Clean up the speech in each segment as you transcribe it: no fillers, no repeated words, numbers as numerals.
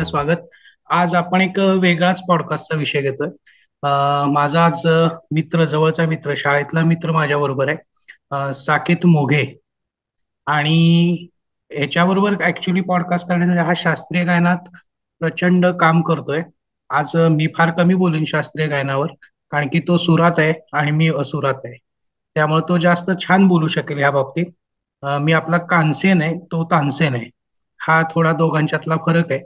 एकदा स्वागत. आज आपण एक वेगळाच पॉडकास्टचा विषय घेतोय. माझा आज मित्र, जवळचा मित्र, शाळेतला मित्र माझ्या बरोबर आहे, साकेत मोघे. आणि ह्याच्याबरोबर ऍक्च्युली पॉडकास्ट करण्यासाठी हा शास्त्रीय गायनात प्रचंड काम करतोय. आज मी फार कमी बोलेन शास्त्रीय गायनावर, कारण की तो सुरात आहे आणि मी असुरात आहे. त्यामुळे तो जास्त छान बोलू शकेल ह्या बाबतीत. मी आपला कानसेन आहे, तो तानसेन आहे. हा थोडा दोघांच्यातला फरक आहे.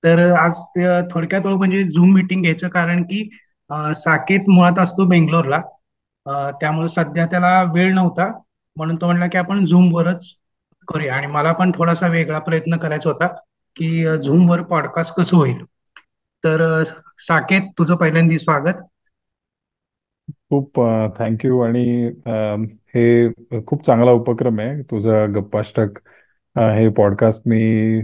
तर आज ते थोडक्यात म्हणजे झूम मिटिंग घ्यायचं कारण की साकेत मुळात असतो बेंगलोरला. त्यामुळे सध्या त्याला वेळ नव्हता, म्हणून तो म्हणला की आपण झूमवरच करूया. आणि मला पण थोडासा वेगळा प्रयत्न करायचा होता की झूमवर पॉडकास्ट कसं होईल. तर साकेत, तुझं पहिल्यांदा स्वागत. खूप थँक्यू. आणि हे खूप चांगला उपक्रम आहे तुझा गप्पाष्टक. हे पॉडकास्ट मी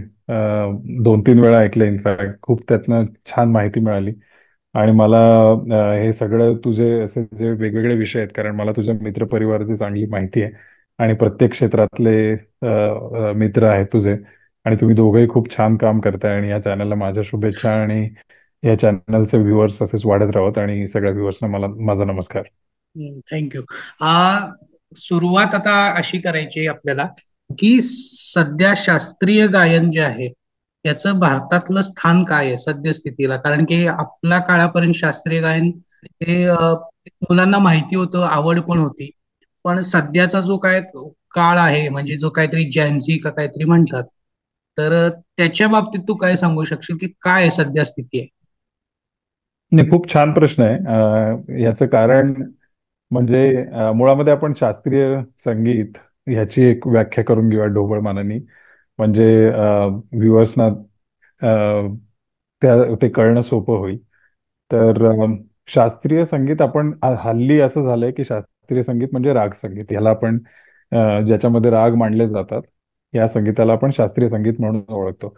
2-3 वेळा ऐकलं. इनफॅक्ट खूप त्यातनं छान माहिती मिळाली. आणि मला हे सगळं तुझे असे जे वेगवेगळे विषय आहेत, कारण मला तुझ्या मित्रपरिवाराची चांगली माहिती आहे आणि प्रत्येक क्षेत्रातले मित्र आहेत तुझे. आणि तुम्ही दोघंही खूप छान काम करताय. आणि या चॅनलला माझ्या शुभेच्छा. आणि या चॅनलचे व्ह्युअर्स असेच वाढत राहत. आणि सगळ्या व्ह्युअर्सना मला माझा नमस्कार. थँक्यू. सुरुवात आता अशी करायची आहे आपल्याला की सध्या शास्त्रीय गायन जे आहे त्याचं भारतातलं स्थान काय आहे सद्यस्थितीला. कारण की आपल्या काळापर्यंत शास्त्रीय गायन हे मुलांना माहिती होतं, आवड पण होती. पण सध्याचा जो काय काळ आहे, म्हणजे जो काहीतरी जॅन्झी का काहीतरी म्हणतात, तर त्याच्या बाबतीत तू काय सांगू शकशील की काय आहे सध्या स्थिती आहे. नाही, खूप छान प्रश्न आहे. याचं कारण म्हणजे मुळामध्ये आपण शास्त्रीय संगीत ह्याची एक व्याख्या करून घेऊया ढोबळ मानाने. म्हणजे व्ह्युअर्सना ते कळणं सोपं होईल. तर शास्त्रीय संगीत आपण हल्ली असं झालंय की शास्त्रीय संगीत म्हणजे राग संगीत. ह्याला आपण ज्याच्यामध्ये राग मांडले जातात या संगीताला आपण शास्त्रीय संगीत म्हणून ओळखतो.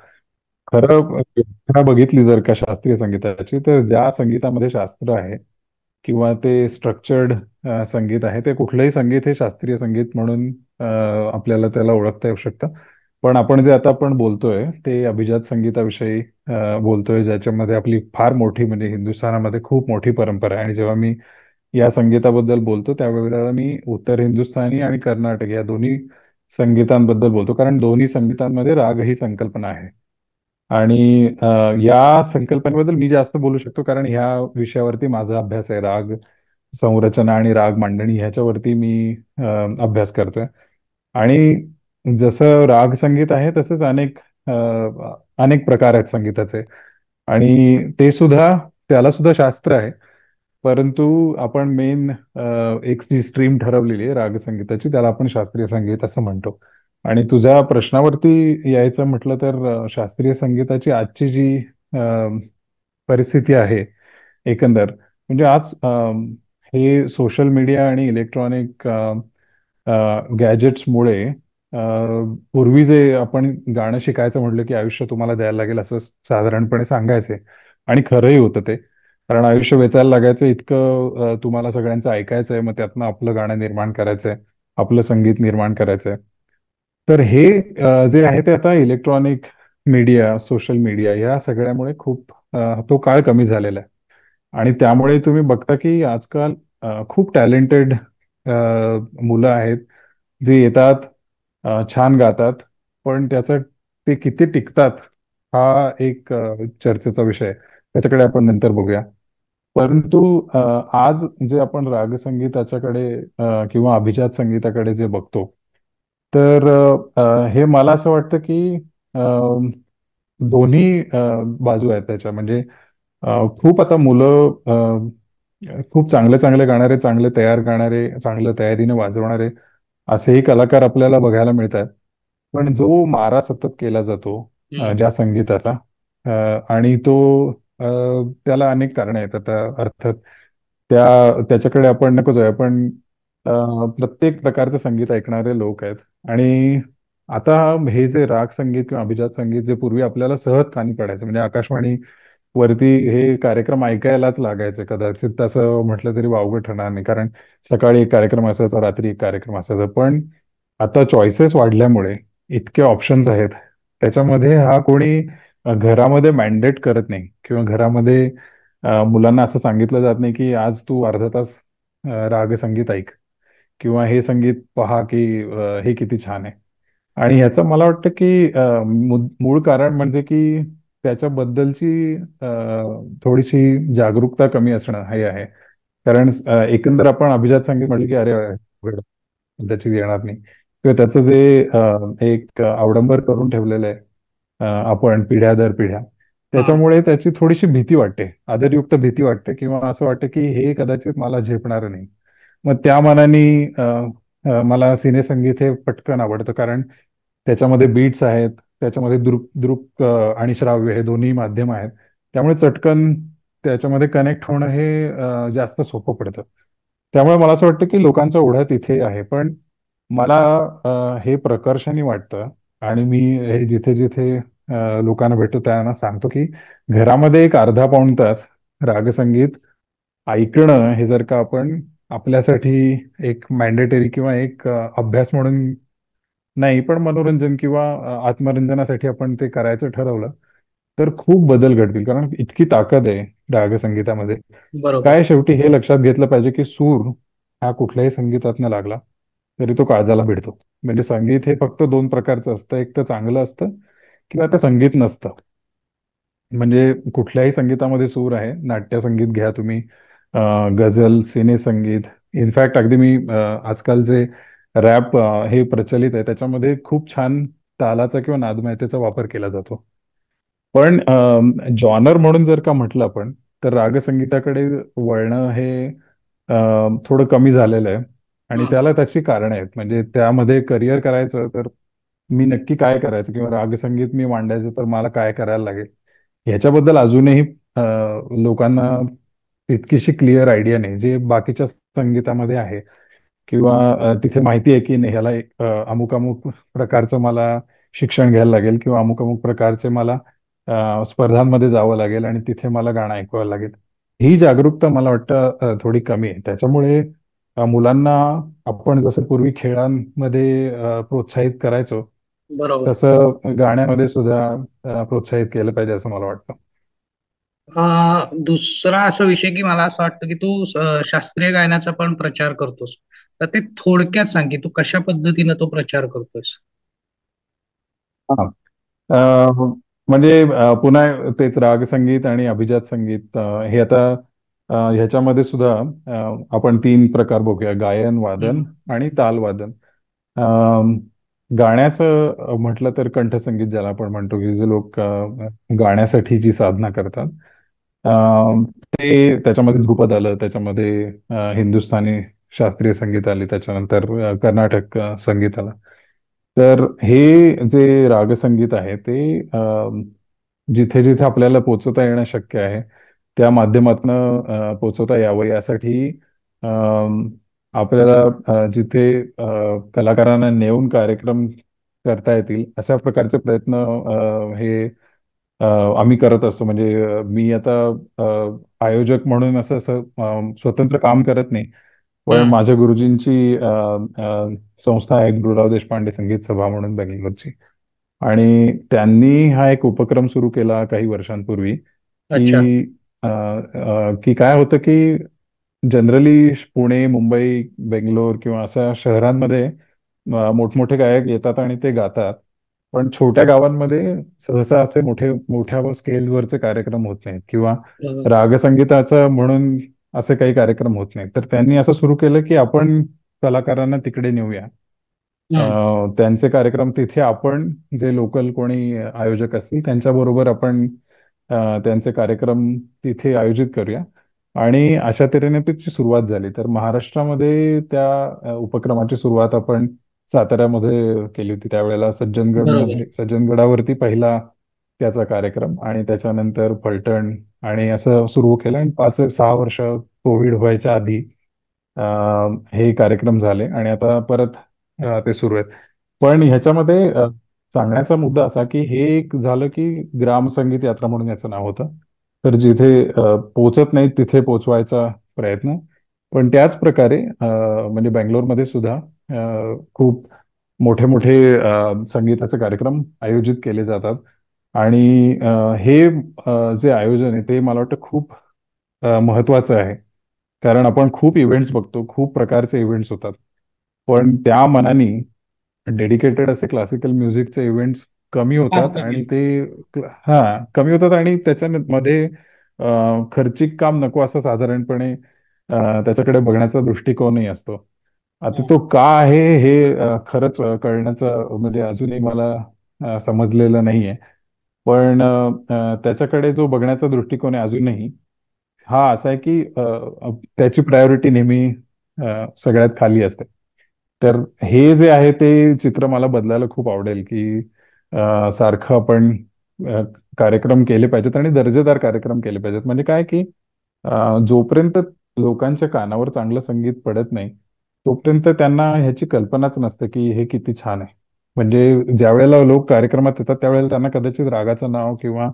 खरं व्याख्या बघितली जर का शास्त्रीय संगीताची, तर ज्या संगीतामध्ये शास्त्र आहे किंवा ते स्ट्रक्चर्ड संगीत आहे, ते कुठलंही संगीत हे शास्त्रीय संगीत म्हणून आपल्याला त्याला ओळखता येऊ शकतं. पण आपण जे आता आपण बोलतोय ते अभिजात संगीताविषयी बोलतोय, ज्याच्यामध्ये आपली फार मोठी म्हणजे हिंदुस्थानामध्ये खूप मोठी परंपरा आहे. आणि जेव्हा मी या संगीताबद्दल बोलतो त्यावेळेला मी उत्तर हिंदुस्थानी आणि कर्नाटक या दोन्ही संगीतांबद्दल बोलतो, कारण दोन्ही संगीतांमध्ये राग ही संकल्पना आहे. आणि या संकल्पनेबद्दल मी जास्त बोलू शकतो, कारण ह्या विषयावरती माझा अभ्यास आहे. राग संरचना आणि राग मांडणी ह्याच्यावरती मी अभ्यास करतोय. आणि जसं राग संगीत आहे तसंच अनेक प्रकार आहेत संगीताचे. आणि त्याला सुद्धा शास्त्र आहे. परंतु आपण मेन एक जी स्ट्रीम ठरवलेली आहे राग संगीताची, त्याला आपण शास्त्रीय संगीत असं म्हणतो. आणि तुझ्या प्रश्नावरती यायचं म्हटलं तर शास्त्रीय संगीताची आजची जी अ, परिस्थिती आहे एकंदर, म्हणजे आज हे सोशल मीडिया आणि इलेक्ट्रॉनिक गॅजेट्समुळे पूर्वी जे आपण गाणं शिकायचं म्हटलं की आयुष्य तुम्हाला द्यायला लागेल असं साधारणपणे सांगायचे. आणि खरंही होतं ते. कारण आयुष्य वेचायला लागायचं इतकं तुम्हाला सगळ्यांचं ऐकायचंय, मग त्यातनं आपलं गाणं निर्माण करायचंय, आपलं संगीत निर्माण करायचंय. तर हे जे आहे ते आता इलेक्ट्रॉनिक मीडिया, सोशल मीडिया या सगळ्यामुळे खूप तो काळ कमी झालेला आहे. आणि त्यामुळे तुम्ही बघता की आजकाल खूप टॅलेंटेड मुलं आहेत जे येतात, छान गातात. पण ते किती टिकतात हा एक चर्चेचा विषय आहे. त्याच्याकडे आपण नंतर बघूया. परंतु आज जे आपण रागसंगीताच्याकडे किंवा अभिजात संगीताकडे जे बघतो, तर हे मला असं वाटतं की अ, दोन्ही बाजू आहेत त्याच्या. म्हणजे खूप आता मुलं खूप चांगले चांगले गाणारे, चांगले तयार गाणारे, चांगल्या तयारीने वाजवणारे असेही कलाकार आपल्याला बघायला मिळतात. पण जो मारा सतत केला जातो हम्म. ज्या संगीताचा, आणि तो अ, त्याला अनेक कारणे आहेत आता अर्थात. त्याच्याकडे आपण नको जाऊया. पण प्रत्येक प्रकारचं संगीत ऐकणारे लोक आहेत. आणि आता हे जे राग संगीत किंवा अभिजात संगीत जे पूर्वी आपल्याला सहज कानी पडायचं, म्हणजे आकाशवाणी वरती हे कार्यक्रम ऐकायलाच लागायचे, कदाचित तसं म्हटलं तरी वावगं ठरणार नाही. कारण सकाळी एक कार्यक्रम असायचा, रात्री एक कार्यक्रम असायचा. पण आता चॉईसेस वाढल्यामुळे इतके ऑप्शन्स आहेत त्याच्यामध्ये, हा कोणी घरामध्ये मॅन्डेट करत नाही किंवा घरामध्ये मुलांना असं सांगितलं जात नाही की आज तू अर्धा तास राग संगीत ऐक किंवा हे संगीत पहा की हे किती छान आहे. आणि ह्याचं मला वाटतं की मूळ कारण म्हणजे की त्याच्याबद्दलची थोडीशी जागरूकता कमी असणं हे आहे. कारण एकंदर आपण अभिजात संगीत म्हटलं की अरे अवघड, त्याची येणार नाही किंवा त्याचं जे एक अवडंबर करून ठेवलेलं आहे आपण पिढ्या दर पिढ्या, हा, त्याच्यामुळे त्याची थोडीशी भीती वाटते, आदरयुक्त भीती वाटते किंवा असं वाटतं की हे कदाचित मला झेपणार नाही. मग त्या मानाने मला सिनेसंगीत हे पटकन आवडतं कारण त्याच्यामध्ये बीट्स आहेत, त्याच्यामध्ये दृक आणि श्राव्य हे दोन्ही माध्यम आहेत. त्यामुळे चटकन त्याच्यामध्ये कनेक्ट होणं हे जास्त सोपं पडतं. त्यामुळे मला असं वाटतं की लोकांचा ओढा तिथे आहे. पण मला हे प्रकर्षाने वाटतं आणि मी हे जिथे जिथे लोकांना भेटतो त्यांना सांगतो की घरामध्ये एक अर्धा पाऊण तास रागसंगीत ऐकणं हे जर का आपण आपल्यासाठी एक मॅन्डेटरी किंवा एक अभ्यास म्हणून नाही पण मनोरंजन किंवा आत्मरंजनासाठी आपण ते करायचं ठरवलं तर खूप बदल घडतील. कारण इतकी ताकद आहे रागसंगीतामध्ये. बरोबर. काय शेवटी हे लक्षात घेतलं पाहिजे की सूर हा कुठल्याही संगीतातनं लागला तरी तो काळजाला भिडतो. म्हणजे संगीत हे फक्त दोन प्रकारचं असतं, एक तर चांगलं असतं किंवा ते संगीत नसतं. म्हणजे कुठल्याही संगीतामध्ये सूर आहे. नाट्य संगीत घ्या तुम्ही, गझल, सिने संगीत, इनफॅक्ट अगदी मी आजकाल जे रॅप हे प्रचलित आहे त्याच्यामध्ये खूप छान तालाचा किंवा नादमयतेचा वापर केला जातो. पण जॉनर म्हणून जर का म्हटलं आपण तर रागसंगीताकडे वळणं हे थोडं कमी झालेलं आहे. आणि हं, त्याला त्याची कारणं आहेत. म्हणजे त्यामध्ये करिअर करायचं तर मी नक्की काय करायचं किंवा रागसंगीत मी मांडायचं तर मला काय करायला लागेल ह्याच्याबद्दल अजूनही लोकांना तितकीशी क्लिअर आयडिया नाही जे बाकीच्या संगीतामध्ये आहे. किंवा तिथे माहिती आहे की नाही ह्याला एक अमुक अमुक प्रकारचं मला शिक्षण घ्यायला लागेल किंवा अमुक अमुक प्रकारचे मला स्पर्धांमध्ये जावं लागेल आणि तिथे मला गाणं ऐकवावं लागेल. ही जागरूकता मला वाटतं थोडी कमी आहे. त्याच्यामुळे मुलांना आपण जसं पूर्वी खेळांमध्ये प्रोत्साहित करायचो बरोबर. तसं गाण्यामध्ये सुद्धा प्रोत्साहित केलं पाहिजे असं मला वाटतं. दुसरा असा विषय की मला असं वाटतं की तू शास्त्रीय गायनाचा पण प्रचार करतोस, तर ते थोडक्यात सांग की तू कशा पद्धतीनं तो प्रचार करतोस. हां. म्हणजे पुन्हा तेच राग संगीत आणि अभिजात संगीत हे आता ह्याच्यामध्ये सुद्धा आपण तीन प्रकार बघूया: गायन, वादन हं, आणि ताल वादन. अं, गाण्याचं म्हटलं तर कंठसंगीत ज्याला आपण म्हणतो की जे लोक गाण्यासाठी जी साधना करतात ते त्याच्यामध्ये ध्रुपद आलं, त्याच्यामध्ये हिंदुस्थानी शास्त्रीय संगीत आले, त्याच्यानंतर कर्नाटक संगीत आलं. तर हे जे रागसंगीत आहे ते जिथे जिथे आपल्याला पोचवता येणं शक्य आहे त्या माध्यमातनं पोचवता यावं यासाठी अम, आपल्याला जिथे कलाकारांना नेऊन कार्यक्रम करता येतील अशा प्रकारचे प्रयत्न हे अ, आम्ही करत असतो. म्हणजे मी आता आयोजक म्हणून असं असं स्वतंत्र काम करत नाही. पण हं. माझ्या गुरुजींची संस्था आहे गुरुराव देशपांडे संगीत सभा म्हणून बेंगलोरची. आणि त्यांनी हा एक उपक्रम सुरू केला काही वर्षांपूर्वी अच्छा. की की काय होतं की जनरली पुणे, मुंबई, बेंगलोर किंवा अशा शहरांमध्ये मोठमोठे गायक येतात आणि ते गातात. पण छोट्या गावांमध्ये सहसा असे मोठ्या स्केलवरचे कार्यक्रम होत नाहीत किंवा बरोबर. रागसंगीताचं म्हणून असे काही कार्यक्रम होत नाहीत. तर त्यांनी असं सुरू केलं की आपण कलाकारांना तिकडे नेऊया. हं, त्यांचे कार्यक्रम तिथे आपण जे लोकल कोणी आयोजक असतील त्यांच्याबरोबर आपण त्यांचे कार्यक्रम तिथे आयोजित करूया. आणि अशा तऱ्हेने त्याची सुरुवात झाली. तर महाराष्ट्रामध्ये त्या उपक्रमाची सुरुवात आपण साताऱ्यामध्ये केली होती. त्यावेळेला बरोबर. सज्जनगडावरती पहिला त्याचा कार्यक्रम आणि त्याच्यानंतर फलटण आणि असं सुरू केलं. आणि 5-6 वर्ष कोविड व्हायच्या आधी हे कार्यक्रम झाले आणि आता परत ते सुरू आहेत. पण ह्याच्यामध्ये सांगण्याचा मुद्दा असा की हे एक झालं की ग्रामसंगीत यात्रा म्हणून याचं नाव होतं. तर जिथे पोचत नाही तिथे पोचवायचा प्रयत्न. पण त्याच प्रकारे म्हणजे बेंगलोरमध्ये सुद्धा खूप मोठे मोठे संगीताचे कार्यक्रम आयोजित केले जातात. आणि हे जे आयोजन आहे ते मला वाटतं खूप महत्वाचं आहे. कारण आपण खूप इव्हेंट्स बघतो, खूप प्रकारचे इव्हेंट्स होतात. पण त्या मानाने डेडिकेटेड असे क्लासिकल म्युझिकचे इव्हेंट्स कमी फार होतात कमी. आणि ते हा कमी होतात आणि त्याच्यामध्ये खर्चिक काम नको असं साधारणपणे त्याच्याकडे बघण्याचा दृष्टिकोनही असतो. आता हं. तो का आहे हे खरंच कळण्याचं म्हणजे अजूनही मला समजलेलं नाहीये. पण त्याच्याकडे जो बघण्याचा दृष्टिकोन आहे अजूनही हा असा आहे की त्याची प्रायोरिटी नेहमी सगळ्यात खाली असते. तर हे जे आहे ते चित्र मला बदलायला खूप आवडेल की सारखं आपण अ, कार्यक्रम केले पाहिजेत आणि दर्जेदार कार्यक्रम केले पाहिजेत. म्हणजे काय की जोपर्यंत लोकांच्या कानावर चांगलं संगीत पडत नाही तोपर्यंत त्यांना ह्याची कल्पनाच नसते की हे किती छान आहे. म्हणजे ज्या वेळेला लोक कार्यक्रमात येतात त्यावेळेला त्यांना कदाचित रागाचं नाव किंवा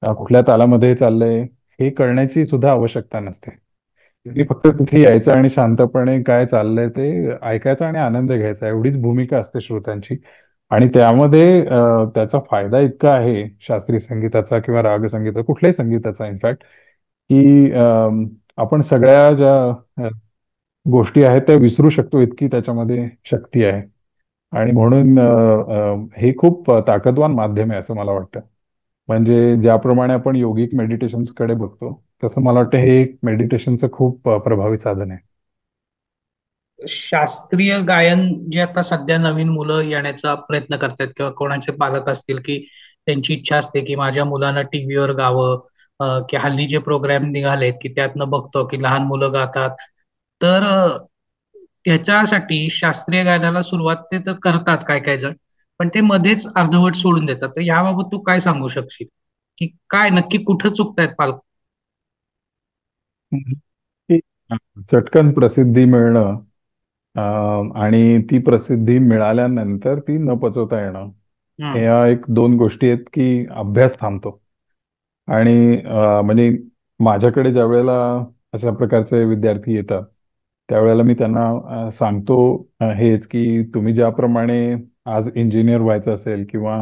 कुठल्या तालामध्ये चाललंय हे कळण्याची सुद्धा आवश्यकता नसते. त्यांनी फक्त तिथे यायचं आणि शांतपणे काय चाललंय ते ऐकायचं आणि आनंद घ्यायचा एवढीच भूमिका असते श्रोत्यांची. आणि त्यामध्ये त्याचा फायदा इतका आहे शास्त्रीय संगीताचा किंवा राग संगीताचा कुठल्याही संगीताचा इनफॅक्ट की आपण सगळ्या ज्या अ, गोष्टी आहेत त्या विसरू शकतो इतकी त्याच्यामध्ये शक्ती आहे. आणि म्हणून हे खूप ताकदवान माध्यम आहे असं मला वाटतं. म्हणजे ज्याप्रमाणे आपण योगिक मेडिटेशन्स कडे बघतो तसं मला वाटतं हे एक मेडिटेशनचं खूप प्रभावी साधन आहे. शास्त्रीय गायन जे आता सध्या नवीन मुलं येण्याचा प्रयत्न करतात किंवा कोणाचे पालक असतील की त्यांची इच्छा असते की माझ्या मुलानं टीव्हीवर गावं, की हल्ली जे प्रोग्राम निघालेत की त्यातनं बघतो की लहान मुलं गातात. तर त्याच्यासाठी शास्त्रीय गायनाला सुरुवात ते तर करतात काय काय जण, पण ते मध्येच अर्धवट सोडून देतात. तर याबाबत तू काय सांगू शकशील की काय नक्की कुठं चुकतायत पालक? की चटकन प्रसिद्धी मिळणं आणि ती प्रसिद्धी मिळाल्यानंतर ती न पचवता येणं हम्म. या एक दोन गोष्टी आहेत की अभ्यास थांबतो. आणि म्हणजे माझ्याकडे ज्या वेळेला अशा प्रकारचे विद्यार्थी येतात त्यावेळेला मी त्यांना सांगतो हेच की तुम्ही ज्याप्रमाणे आज इंजिनियर व्हायचं असेल किंवा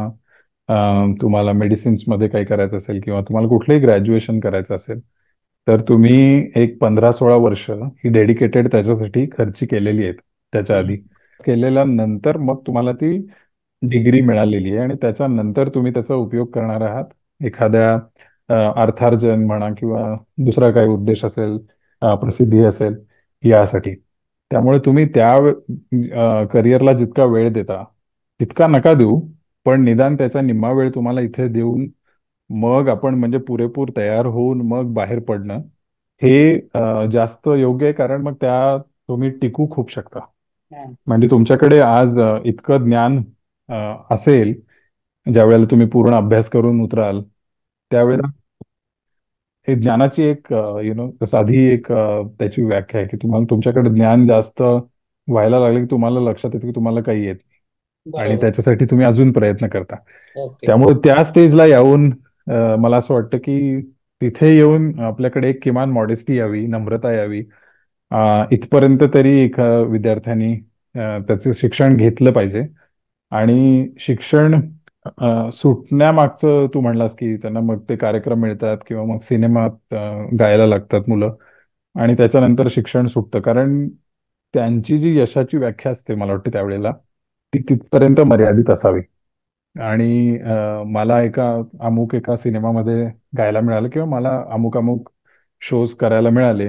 तुम्हाला मेडिसिन्समध्ये काही करायचं असेल किंवा तुम्हाला कुठलंही ग्रॅज्युएशन करायचं असेल तर तुम्ही एक 15-16 वर्ष ही डेडिकेटेड त्याच्यासाठी खर्ची केलेली आहेत त्याच्या हम्म. आधी. केलेल्या नंतर मग तुम्हाला ती डिग्री मिळालेली आहे आणि त्याच्यानंतर तुम्ही त्याचा उपयोग करणार आहात एखाद्या अर्थार्जन म्हणा किंवा दुसरा काही उद्देश असेल प्रसिद्धी असेल यासाठी. त्यामुळे तुम्ही त्या करिअरला जितका वेळ देता तितका नका देऊ. पण निदान त्याचा निम्मा वेळ तुम्हाला इथे देऊन मग आपण म्हणजे पुरेपूर तयार होऊन मग बाहेर पडणं हे जास्त योग्य आहे. कारण मग त्या तुम्ही टिकू खूप शकता. हम्म. म्हणजे तुमच्याकडे आज इतकं ज्ञान अ, असेल ज्या वेळेला तुम्ही पूर्ण अभ्यास करून उतराल त्यावेळेला हे ज्ञानाची एक साधी एक त्याची व्याख्या आहे की तुम्हाला तुमच्याकडे ज्ञान जास्त व्हायला लागले की तुम्हाला लक्षात येतं की तुम्हाला काही येत नाही आणि बरोबर. त्याच्यासाठी तुम्ही अजून प्रयत्न करता. ओके. त्यामुळे त्या स्टेजला येऊन मला असं वाटतं की तिथे येऊन आपल्याकडे एक किमान मॉडेस्टी यावी, नम्रता यावी. इथपर्यंत तरी एका विद्यार्थ्यांनी त्याचं शिक्षण घेतलं पाहिजे. आणि शिक्षण सुटण्यामागचं तू म्हणलास की त्यांना मग ते कार्यक्रम मिळतात किंवा मग सिनेमात गायला लागतात मुलं आणि त्याच्यानंतर शिक्षण सुटतं. कारण त्यांची जी यशाची व्याख्या असते मला वाटते त्यावेळेला ती तिथपर्यंत मर्यादित असावी. आणि मला अमुक एका सिनेमामध्ये गायला मिळालं किंवा मला अमुक अमुक शोज करायला मिळाले.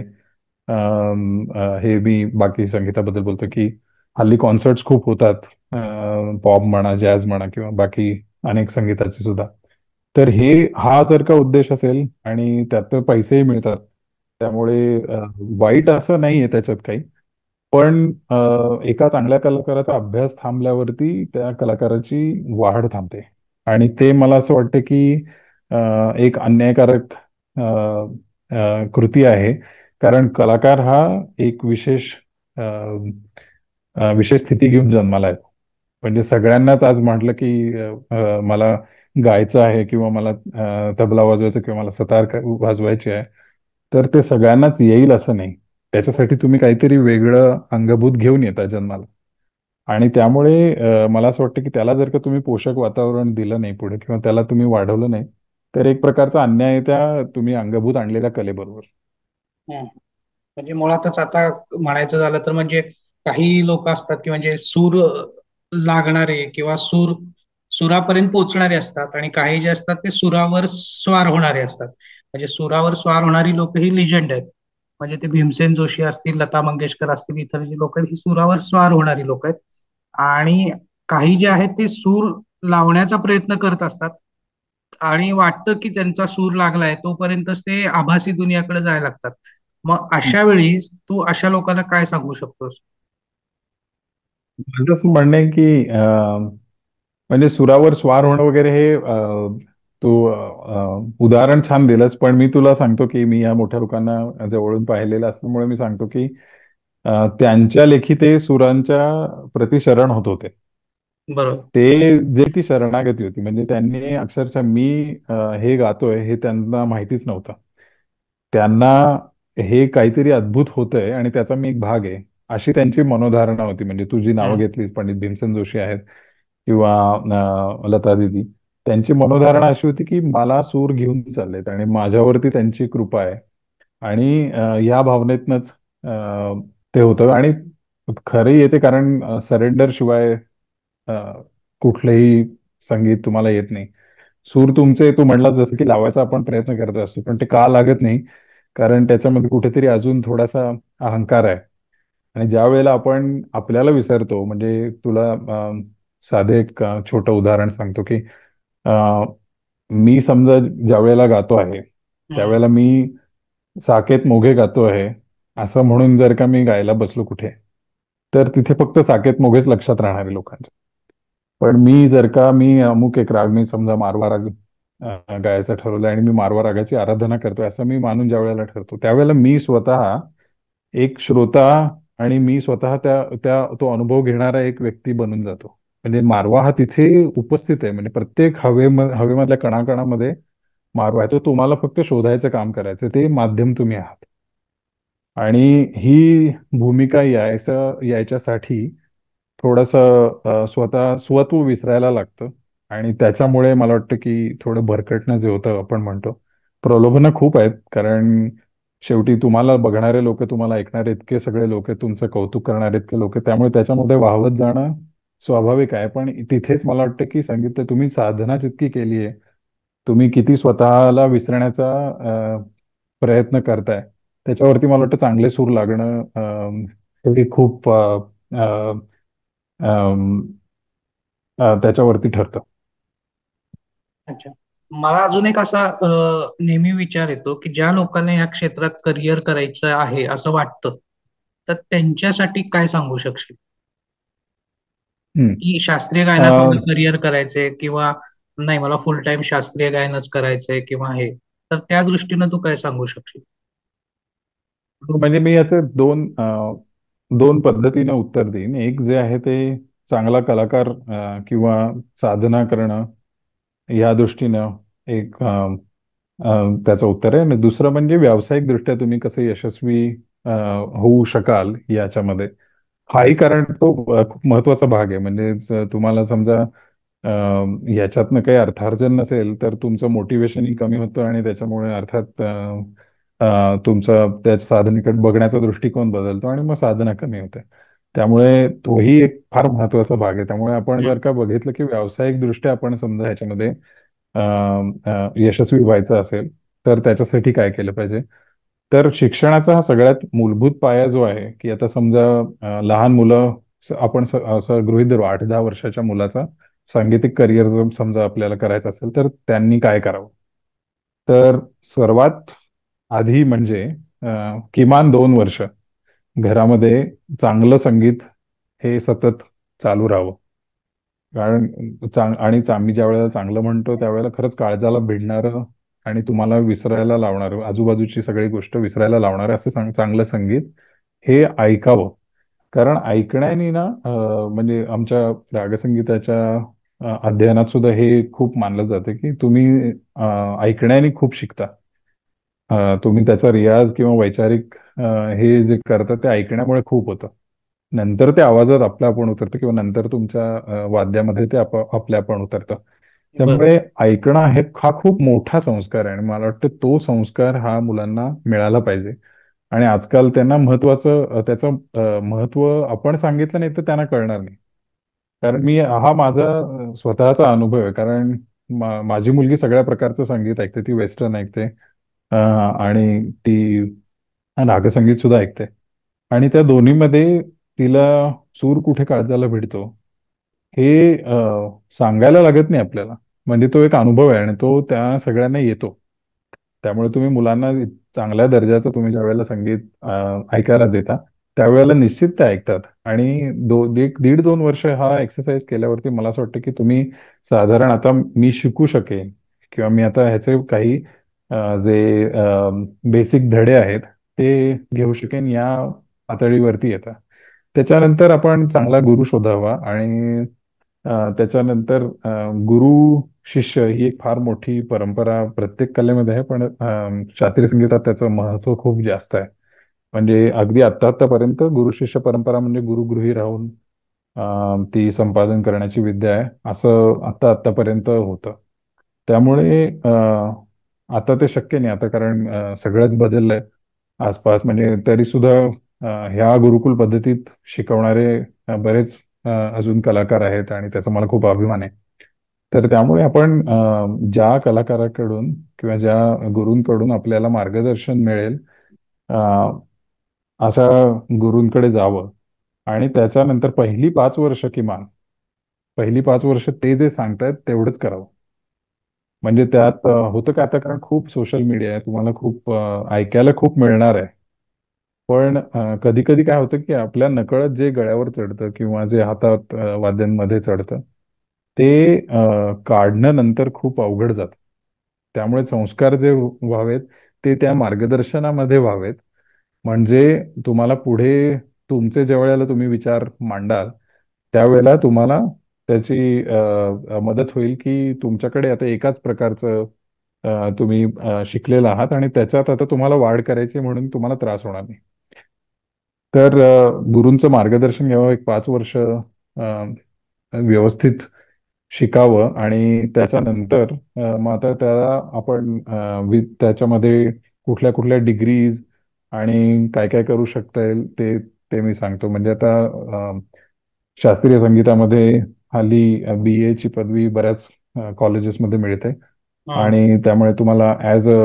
हे मी बाकी संगीताबद्दल बोलतो की हल्ली कॉन्सर्ट्स खूप होतात. पॉप म्हणा, जॅझ म्हणा किंवा बाकी अनेक संगीताचे सुद्धा. तर हा जर का उद्देश असेल आणि त्यात पैसेही मिळतात त्यामुळे वाईट असं नाहीये त्याच्यात काही. पण एका चांगल्या कलाकाराचा अभ्यास थांबल्यावरती त्या कलाकाराची वाढ थांबते. आणि ते मला असं वाटतं की एक अन्यायकारक अ, कृती आहे. कारण कलाकार हा एक अ, विशेष स्थिती घेऊन जन्माला येतो. म्हणजे सगळ्यांनाच आज म्हटलं की मला गायचं आहे किंवा मला तबला वाजवायचं किंवा मला वाजवायची आहे तर ते सगळ्यांनाच येईल असं नाही. त्याच्यासाठी तुम्ही काहीतरी वेगळं अंगभूत घेऊन येता जन्माला. आणि त्यामुळे मला असं वाटतं की त्याला जर का तुम्ही पोषक वातावरण दिलं नाही पुढे किंवा त्याला तुम्ही वाढवलं नाही, तर एक प्रकारचा अन्याय आहे त्या तुम्ही अंगभूत आणलेल्या कलेबरोबर. हम्म. म्हणजे मुळातच आता म्हणायचं झालं तर म्हणजे काही लोक असतात की म्हणजे सूर लागणारे किंवा सुरापर्यंत पोहोचणारे असतात आणि काही जे असतात ते सुरावर स्वार होणारे असतात. म्हणजे सुरावर स्वार होणारी लोक ही लिजंड आहेत. म्हणजे ते भीमसेन जोशी असतील, लता मंगेशकर असतील, इतर जी लोक आहेत ही सुरावर स्वार होणारी लोक आहेत. आणि काही जे आहेत ते सूर लावण्याचा प्रयत्न करत असतात आणि वाटतं की त्यांचा सूर लागलाय तोपर्यंतच ते आभासी दुनियाकडे जायला लागतात. मग अशा वेळी तू अशा लोकांना काय सांगू शकतोस? माझं असं म्हणणं आहे की म्हणजे सुरावर स्वार होणं वगैरे हे तू उदाहरण छान दिलंस, पण मी तुला सांगतो की मी या मोठ्या लोकांना जवळून पाहिलेलं असल्यामुळे मी सांगतो की त्यांच्या लेखी ते सुरांच्या प्रति शरण होत होते. बरोबर. ते जे ती शरणागती होती म्हणजे त्यांनी अक्षरशः मी हे गातोय हे त्यांना माहितीच नव्हतं. त्यांना हे काहीतरी अद्भुत होतंय आणि त्याचा मी एक भाग आहे, अशी त्यांची मनोधारणा होती. म्हणजे तू जी नावं हम्म. घेतलीस, पंडित भीमसेन जोशी आहेत किंवा लता दिदी, त्यांची मनोधारणा अशी होती की मला सूर घेऊन चाललेत आणि माझ्यावरती त्यांची कृपा आहे. आणि या भावनेतनच ते होतं. आणि खरंही येते कारण सरेंडर शिवाय अ, कुठलंही संगीत तुम्हाला येत नाही. सूर तुमचे तू म्हणला जसं की लावायचा आपण प्रयत्न करत असतो, पण ते का लागत नाही? कारण त्याच्यामध्ये कुठेतरी अजून थोडासा अहंकार आहे. आणि ज्या वेळेला आपण आपल्याला विसरतो, म्हणजे तुला साधे एक छोटं उदाहरण सांगतो की अ, मी समजा ज्या वेळेला गातो आहे, हम्म. त्यावेळेला मी साकेत मोघे गातो आहे असं म्हणून जर का मी गायला बसलो कुठे, तर तिथे फक्त साकेत मोघेच लक्षात राहणार आहे लोकांच्या. पण मी जर का मी अमुक एक राग, मी समजा मारवा राग गायचं ठरवलं आणि मी मारवा रागाची आराधना करतोय असं मी मानून ज्या वेळेला ठरतो, त्यावेळेला मी स्वतः एक श्रोता आणि मी स्वतः त्या त्या तो अनुभव घेणारा एक व्यक्ती बनून जातो. म्हणजे मारवा हा तिथे उपस्थित आहे, म्हणजे प्रत्येक हवेमधल्या कणाकणामध्ये मारवा आहे. तो तुम्हाला फक्त शोधायचं काम करायचं, ते माध्यम तुम्ही आहात. आणि ही भूमिका यायच्यासाठी थोडंसं स्वतः स्वत्व विसरायला लागतं. आणि त्याच्यामुळे मला वाटतं की थोडं भरकटणं जे होतं आपण म्हणतो, प्रलोभनं खूप आहेत. कारण शेवटी तुम्हाला बघणारे लोक, तुम्हाला ऐकणारे इतके सगळे लोक, तुमचं कौतुक करणारे इतके लोक, त्यामुळे त्याच्यामध्ये वाहवत जाणं स्वाभाविक आहे. पण तिथेच मला वाटतं की सांगितलं तुम्ही साधना जितकी केली आहे, तुम्ही किती स्वतःला विसरण्याचा प्रयत्न करताय, त्याच्यावरती मला वाटतं चांगले सूर लागणं हे खूप अ, अम, त्याच्यावरती ठरतं. अच्छा. मला अजून एक असा नेहमी विचार येतो की ज्या लोकांना या क्षेत्रात करिअर करायचं आहे असं वाटतं, तर त्यांच्यासाठी काय सांगू शकशील? हम्म. की शास्त्रीय अ, गायनात मला करिअर करायचंय किंवा नाही मला फुल टाइम शास्त्रीय गायनच करायचंय किंवा हे, तर त्या दृष्टीनं तू काय सांगू शकशील? म्हणजे मी याचे दोन पद्धतीने उत्तर देईन. एक जे आहे ते चांगला कलाकार किंवा साधना करणं या दृष्टीनं एक त्याचं उत्तर आहे. आणि दुसरं म्हणजे व्यावसायिकदृष्ट्या तुम्ही कसं यशस्वी अ, होऊ शकाल याच्यामध्ये, हाही कारण तो खूप महत्वाचा भाग आहे. म्हणजे तुम्हाला समजा अ, याच्यातनं काही अर्थार्जन नसेल तर तुमचं मोटिवेशनही कमी होतं आणि त्याच्यामुळे अर्थात तुमचं त्या साधनेकडे बघण्याचा दृष्टिकोन बदलतो आणि मग साधना कमी होते. त्यामुळे तोही एक फार महत्वाचा भाग आहे. त्यामुळे आपण जर हम्म. का बघितलं की व्यावसायिक दृष्ट्या आपण समजा ह्याच्यामध्ये यशस्वी व्हायचं असेल, तर त्याच्यासाठी काय केलं पाहिजे? तर शिक्षणाचा हा सगळ्यात मूलभूत पाया जो आहे की आता समजा लहान मुलं, आपण असं गृहीत धरू 8-10 वर्षाच्या मुलाचा सांगीतिक करिअर जर समजा आपल्याला करायचं असेल, तर त्यांनी काय करावं? तर सर्वात आधी म्हणजे किमान 2 वर्ष घरामध्ये चांगलं संगीत हे सतत चालू राहावं. कारण मी ज्या वेळेला चांगलं म्हणतो त्यावेळेला खरंच काळजाला भिडणारं आणि तुम्हाला विसरायला लावणारं, आजूबाजूची सगळी गोष्ट विसरायला लावणारं असं चांगलं संगीत हे ऐकावं. कारण ऐकण्याने ना म्हणजे आमच्या रागसंगीताच्या अध्ययनात सुद्धा हे खूप मानलं जातं की तुम्ही ऐकण्याने खूप शिकता. तुम्ही त्याचा रियाज किंवा वैचारिक हे जे करता ते ऐकण्यामुळे खूप होतं. नंतर ते आवाजात आपलं आपण उतरतं किंवा नंतर तुमच्या वाद्यामध्ये ते आपल्या आपण उतरतं. बर. त्यामुळे ऐकणं हा खूप मोठा संस्कार आहे आणि मला वाटतं तो संस्कार हा मुलांना मिळाला पाहिजे. आणि आजकाल त्यांना त्याचं महत्त्व आपण सांगितलं नाही तर त्यांना कळणार नाही. कारण हा माझा स्वतःचा अनुभव आहे. कारण माझी मुलगी सगळ्या प्रकारचं संगीत ऐकते. ती वेस्टर्न ऐकते, आणि ती नागसंगीत सुद्धा ऐकते. आणि त्या दोन्हीमध्ये तिला सूर कुठे काळजाला भिडतो हे सांगायला लागत नाही आपल्याला. म्हणजे तो एक अनुभव आहे आणि तो त्या सगळ्यांना येतो. त्यामुळे तुम्ही मुलांना चांगल्या दर्जाचं तुम्ही ज्या वेळेला संगीत ऐकायला देता, त्यावेळेला निश्चित ते ऐकतात. आणि दीड दोन वर्ष हा एक्सरसाइज केल्यावरती मला असं वाटतं की तुम्ही साधारण आता मी शिकू शकेन किंवा मी आता ह्याचे काही जे बेसिक धडे आहेत ते घेऊ शकेन या पातळीवरती येतात. त्याच्यानंतर आपण चांगला गुरु शोधावा आणि त्याच्यानंतर गुरु शिष्य ही एक फार मोठी परंपरा प्रत्येक कलेमध्ये आहे, पण शास्त्रीय संगीतात त्याचं महत्त्व खूप जास्त आहे. म्हणजे अगदी आत्तापर्यंत गुरु शिष्य परंपरा म्हणजे गुरुगृही राहून ती संपादन करण्याची विद्या आहे असं आत्तापर्यंत होतं. त्यामुळे आता ते शक्य नाही आता, कारण सगळंच बदललंय आसपास. म्हणजे तरी सुद्धा ह्या गुरुकुल पद्धतीत शिकवणारे बरेच अजून कलाकार आहेत आणि त्याचा मला खूप अभिमान आहे. तर त्यामुळे आपण ज्या कलाकाराकडून किंवा ज्या गुरूंकडून आपल्याला मार्गदर्शन मिळेल, अ, अशा गुरूंकडे जावं. आणि त्याच्यानंतर पहिली 5 वर्ष ते जे सांगतायत तेवढंच करावं. म्हणजे त्यात होतं काय आता, कारण खूप सोशल मीडिया आहे, तुम्हाला खूप ऐकायला खूप मिळणार आहे. पण कधी कधी काय होतं की आपल्या नकळत जे गळ्यावर चढतं किंवा जे हातात वाद्यांमध्ये चढतं ते काढणं नंतर खूप अवघड जातं. त्यामुळे संस्कार जे व्हावेत ते त्या मार्गदर्शनामध्ये व्हावेत. म्हणजे तुम्हाला पुढे तुमचे ज्या वेळेला तुम्ही विचार मांडाल त्यावेळेला तुम्हाला त्याची मदत होईल की तुमच्याकडे आता एकाच प्रकारचं तुम्ही शिकलेला आहात आणि त्याच्यात आता तुम्हाला वाढ करायची म्हणून तुम्हाला त्रास होणार नाही. तर गुरूंचं मार्गदर्शन घ्यावं, एक 5 वर्ष व्यवस्थित शिकावं आणि त्याच्यानंतर मग आता त्याला आपण त्याच्यामध्ये कुठल्या कुठल्या डिग्रीज आणि काय काय करू शकता येईल ते ते मी सांगतो. म्हणजे आता शास्त्रीय संगीतामध्ये हल्ली BA ची पदवी बऱ्याच कॉलेजेसमध्ये मिळते. हा. आणि त्यामुळे तुम्हाला ॲज अ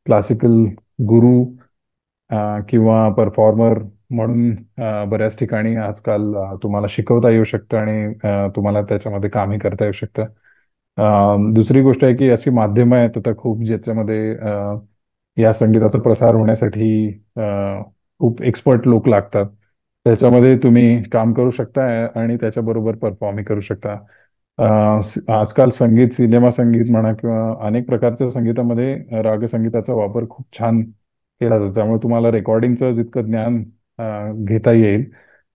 क्लासिकल गुरु किंवा परफॉर्मर म्हणून बऱ्याच ठिकाणी आजकाल तुम्हाला शिकवता येऊ शकतं आणि तुम्हाला त्याच्यामध्ये कामही करता येऊ शकतं. दुसरी गोष्ट आहे की अशी माध्यमं आहेत आता खूप ज्याच्यामध्ये या संगीताचा प्रसार होण्यासाठी खूप एक्सपर्ट लोक लागतात. त्याच्यामध्ये तुम्ही काम करू शकता आणि त्याच्याबरोबर परफॉर्मही करू शकता. आजकाल सिनेमा संगीत म्हणा किंवा अनेक प्रकारच्या संगीतामध्ये रागसंगीताचा वापर खूप छान केला जातो. त्यामुळे तुम्हाला रेकॉर्डिंगचं जितकं ज्ञान घेता येईल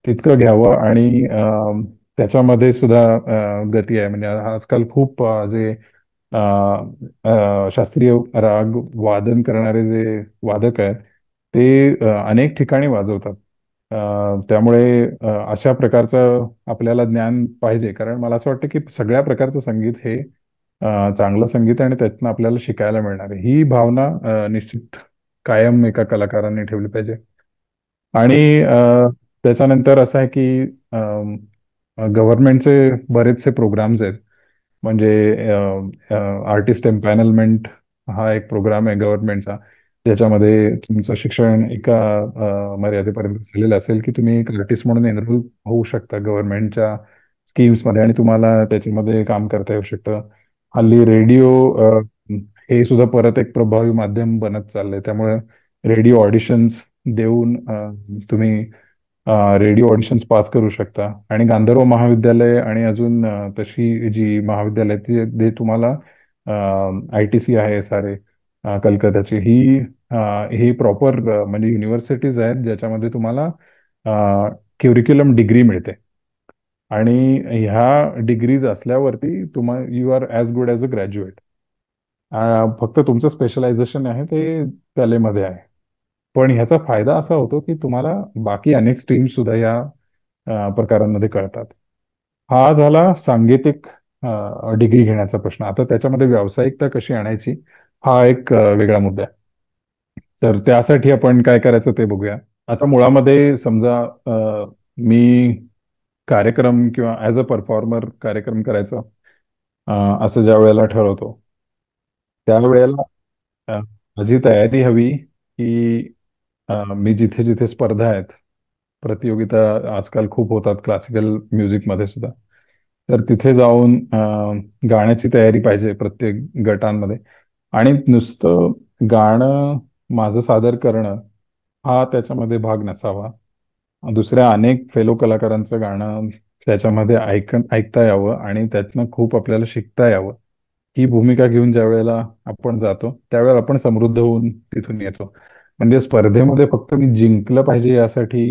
तितकं घ्यावं. आणि त्याच्यामध्ये सुद्धा गती आहे. म्हणजे आजकाल खूप जे अ, शास्त्रीय राग वादन करणारे जे वादक आहेत ते अनेक ठिकाणी वाजवतात. त्यामुळे अशा प्रकारचं आपल्याला ज्ञान पाहिजे. कारण मला असं वाटतं की सगळ्या प्रकारचं संगीत हे चांगलं संगीत आहे आणि त्यातनं आपल्याला शिकायला मिळणार आहे. ही भावना निश्चित कायम एका कलाकाराने ठेवली पाहिजे. आणि त्याच्यानंतर असं आहे की गव्हर्नमेंटचे बरेचसे प्रोग्राम्स आहेत. म्हणजे आर्टिस्ट एम्पॅनलमेंट हा एक प्रोग्राम आहे गव्हर्नमेंटचा, ज्याच्यामध्ये तुमचं शिक्षण एका मर्यादेपर्यंत झालेलं असेल की तुम्ही एक आर्टिस्ट म्हणून एनरोल होऊ शकता गव्हर्नमेंटच्या स्कीम्समध्ये आणि तुम्हाला त्याच्यामध्ये काम करता येऊ शकतं. हल्ली रेडिओ हे सुद्धा परत एक प्रभावी माध्यम बनत चाललंय. त्यामुळे रेडिओ ऑडिशन्स देऊन तुम्ही रेडिओ ऑडिशन्स पास करू शकता. आणि गांधर्व महाविद्यालय आणि अजून तशी जी महाविद्यालय ते तुम्हाला ITC आहे, SRA कलकत्याची ही प्रॉपर म्हणजे युनिव्हर्सिटीज आहेत ज्याच्यामध्ये तुम्हाला क्युरिक्युलम डिग्री मिळते. आणि ह्या डिग्रीज असल्यावरती you are as good as a graduate. फक्त तुमचं स्पेशलायझेशन आहे ते कलेमध्ये आहे. पण ह्याचा फायदा असा होतो की तुम्हाला बाकी अनेक स्ट्रीम्स सुद्धा या प्रकारांमध्ये कळतात. हा झाला सांगीतिक डिग्री घेण्याचा प्रश्न. आता त्याच्यामध्ये व्यावसायिकता कशी आणायची, हा एक वेगळा मुद्दा आहे. तर त्यासाठी आपण काय करायचं ते बघूया. आता मुळामध्ये समजा मी कार्यक्रम किंवा ॲज अ परफॉर्मर कार्यक्रम करायचा असं ज्या वेळेला ठरवतो, त्यावेळेला माझी तयारी हवी की मी जिथे जिथे स्पर्धा आहेत, प्रतियोगिता आजकाल खूप होतात क्लासिकल म्युझिकमध्ये सुद्धा. तर तिथे जाऊन गाण्याची तयारी पाहिजे प्रत्येक गटांमध्ये. आणि नुसतं गाणं माझं सादर करणं हा त्याच्यामध्ये भाग नसावा. दुसऱ्या अनेक फेलो कलाकारांचं गाणं त्याच्यामध्ये ऐकता यावं आणि त्यातनं खूप आपल्याला शिकता यावं. ही भूमिका घेऊन ज्या वेळेला आपण जातो त्यावेळेला आपण समृद्ध होऊन तिथून येतो. म्हणजे स्पर्धेमध्ये फक्त मी जिंकलं पाहिजे यासाठी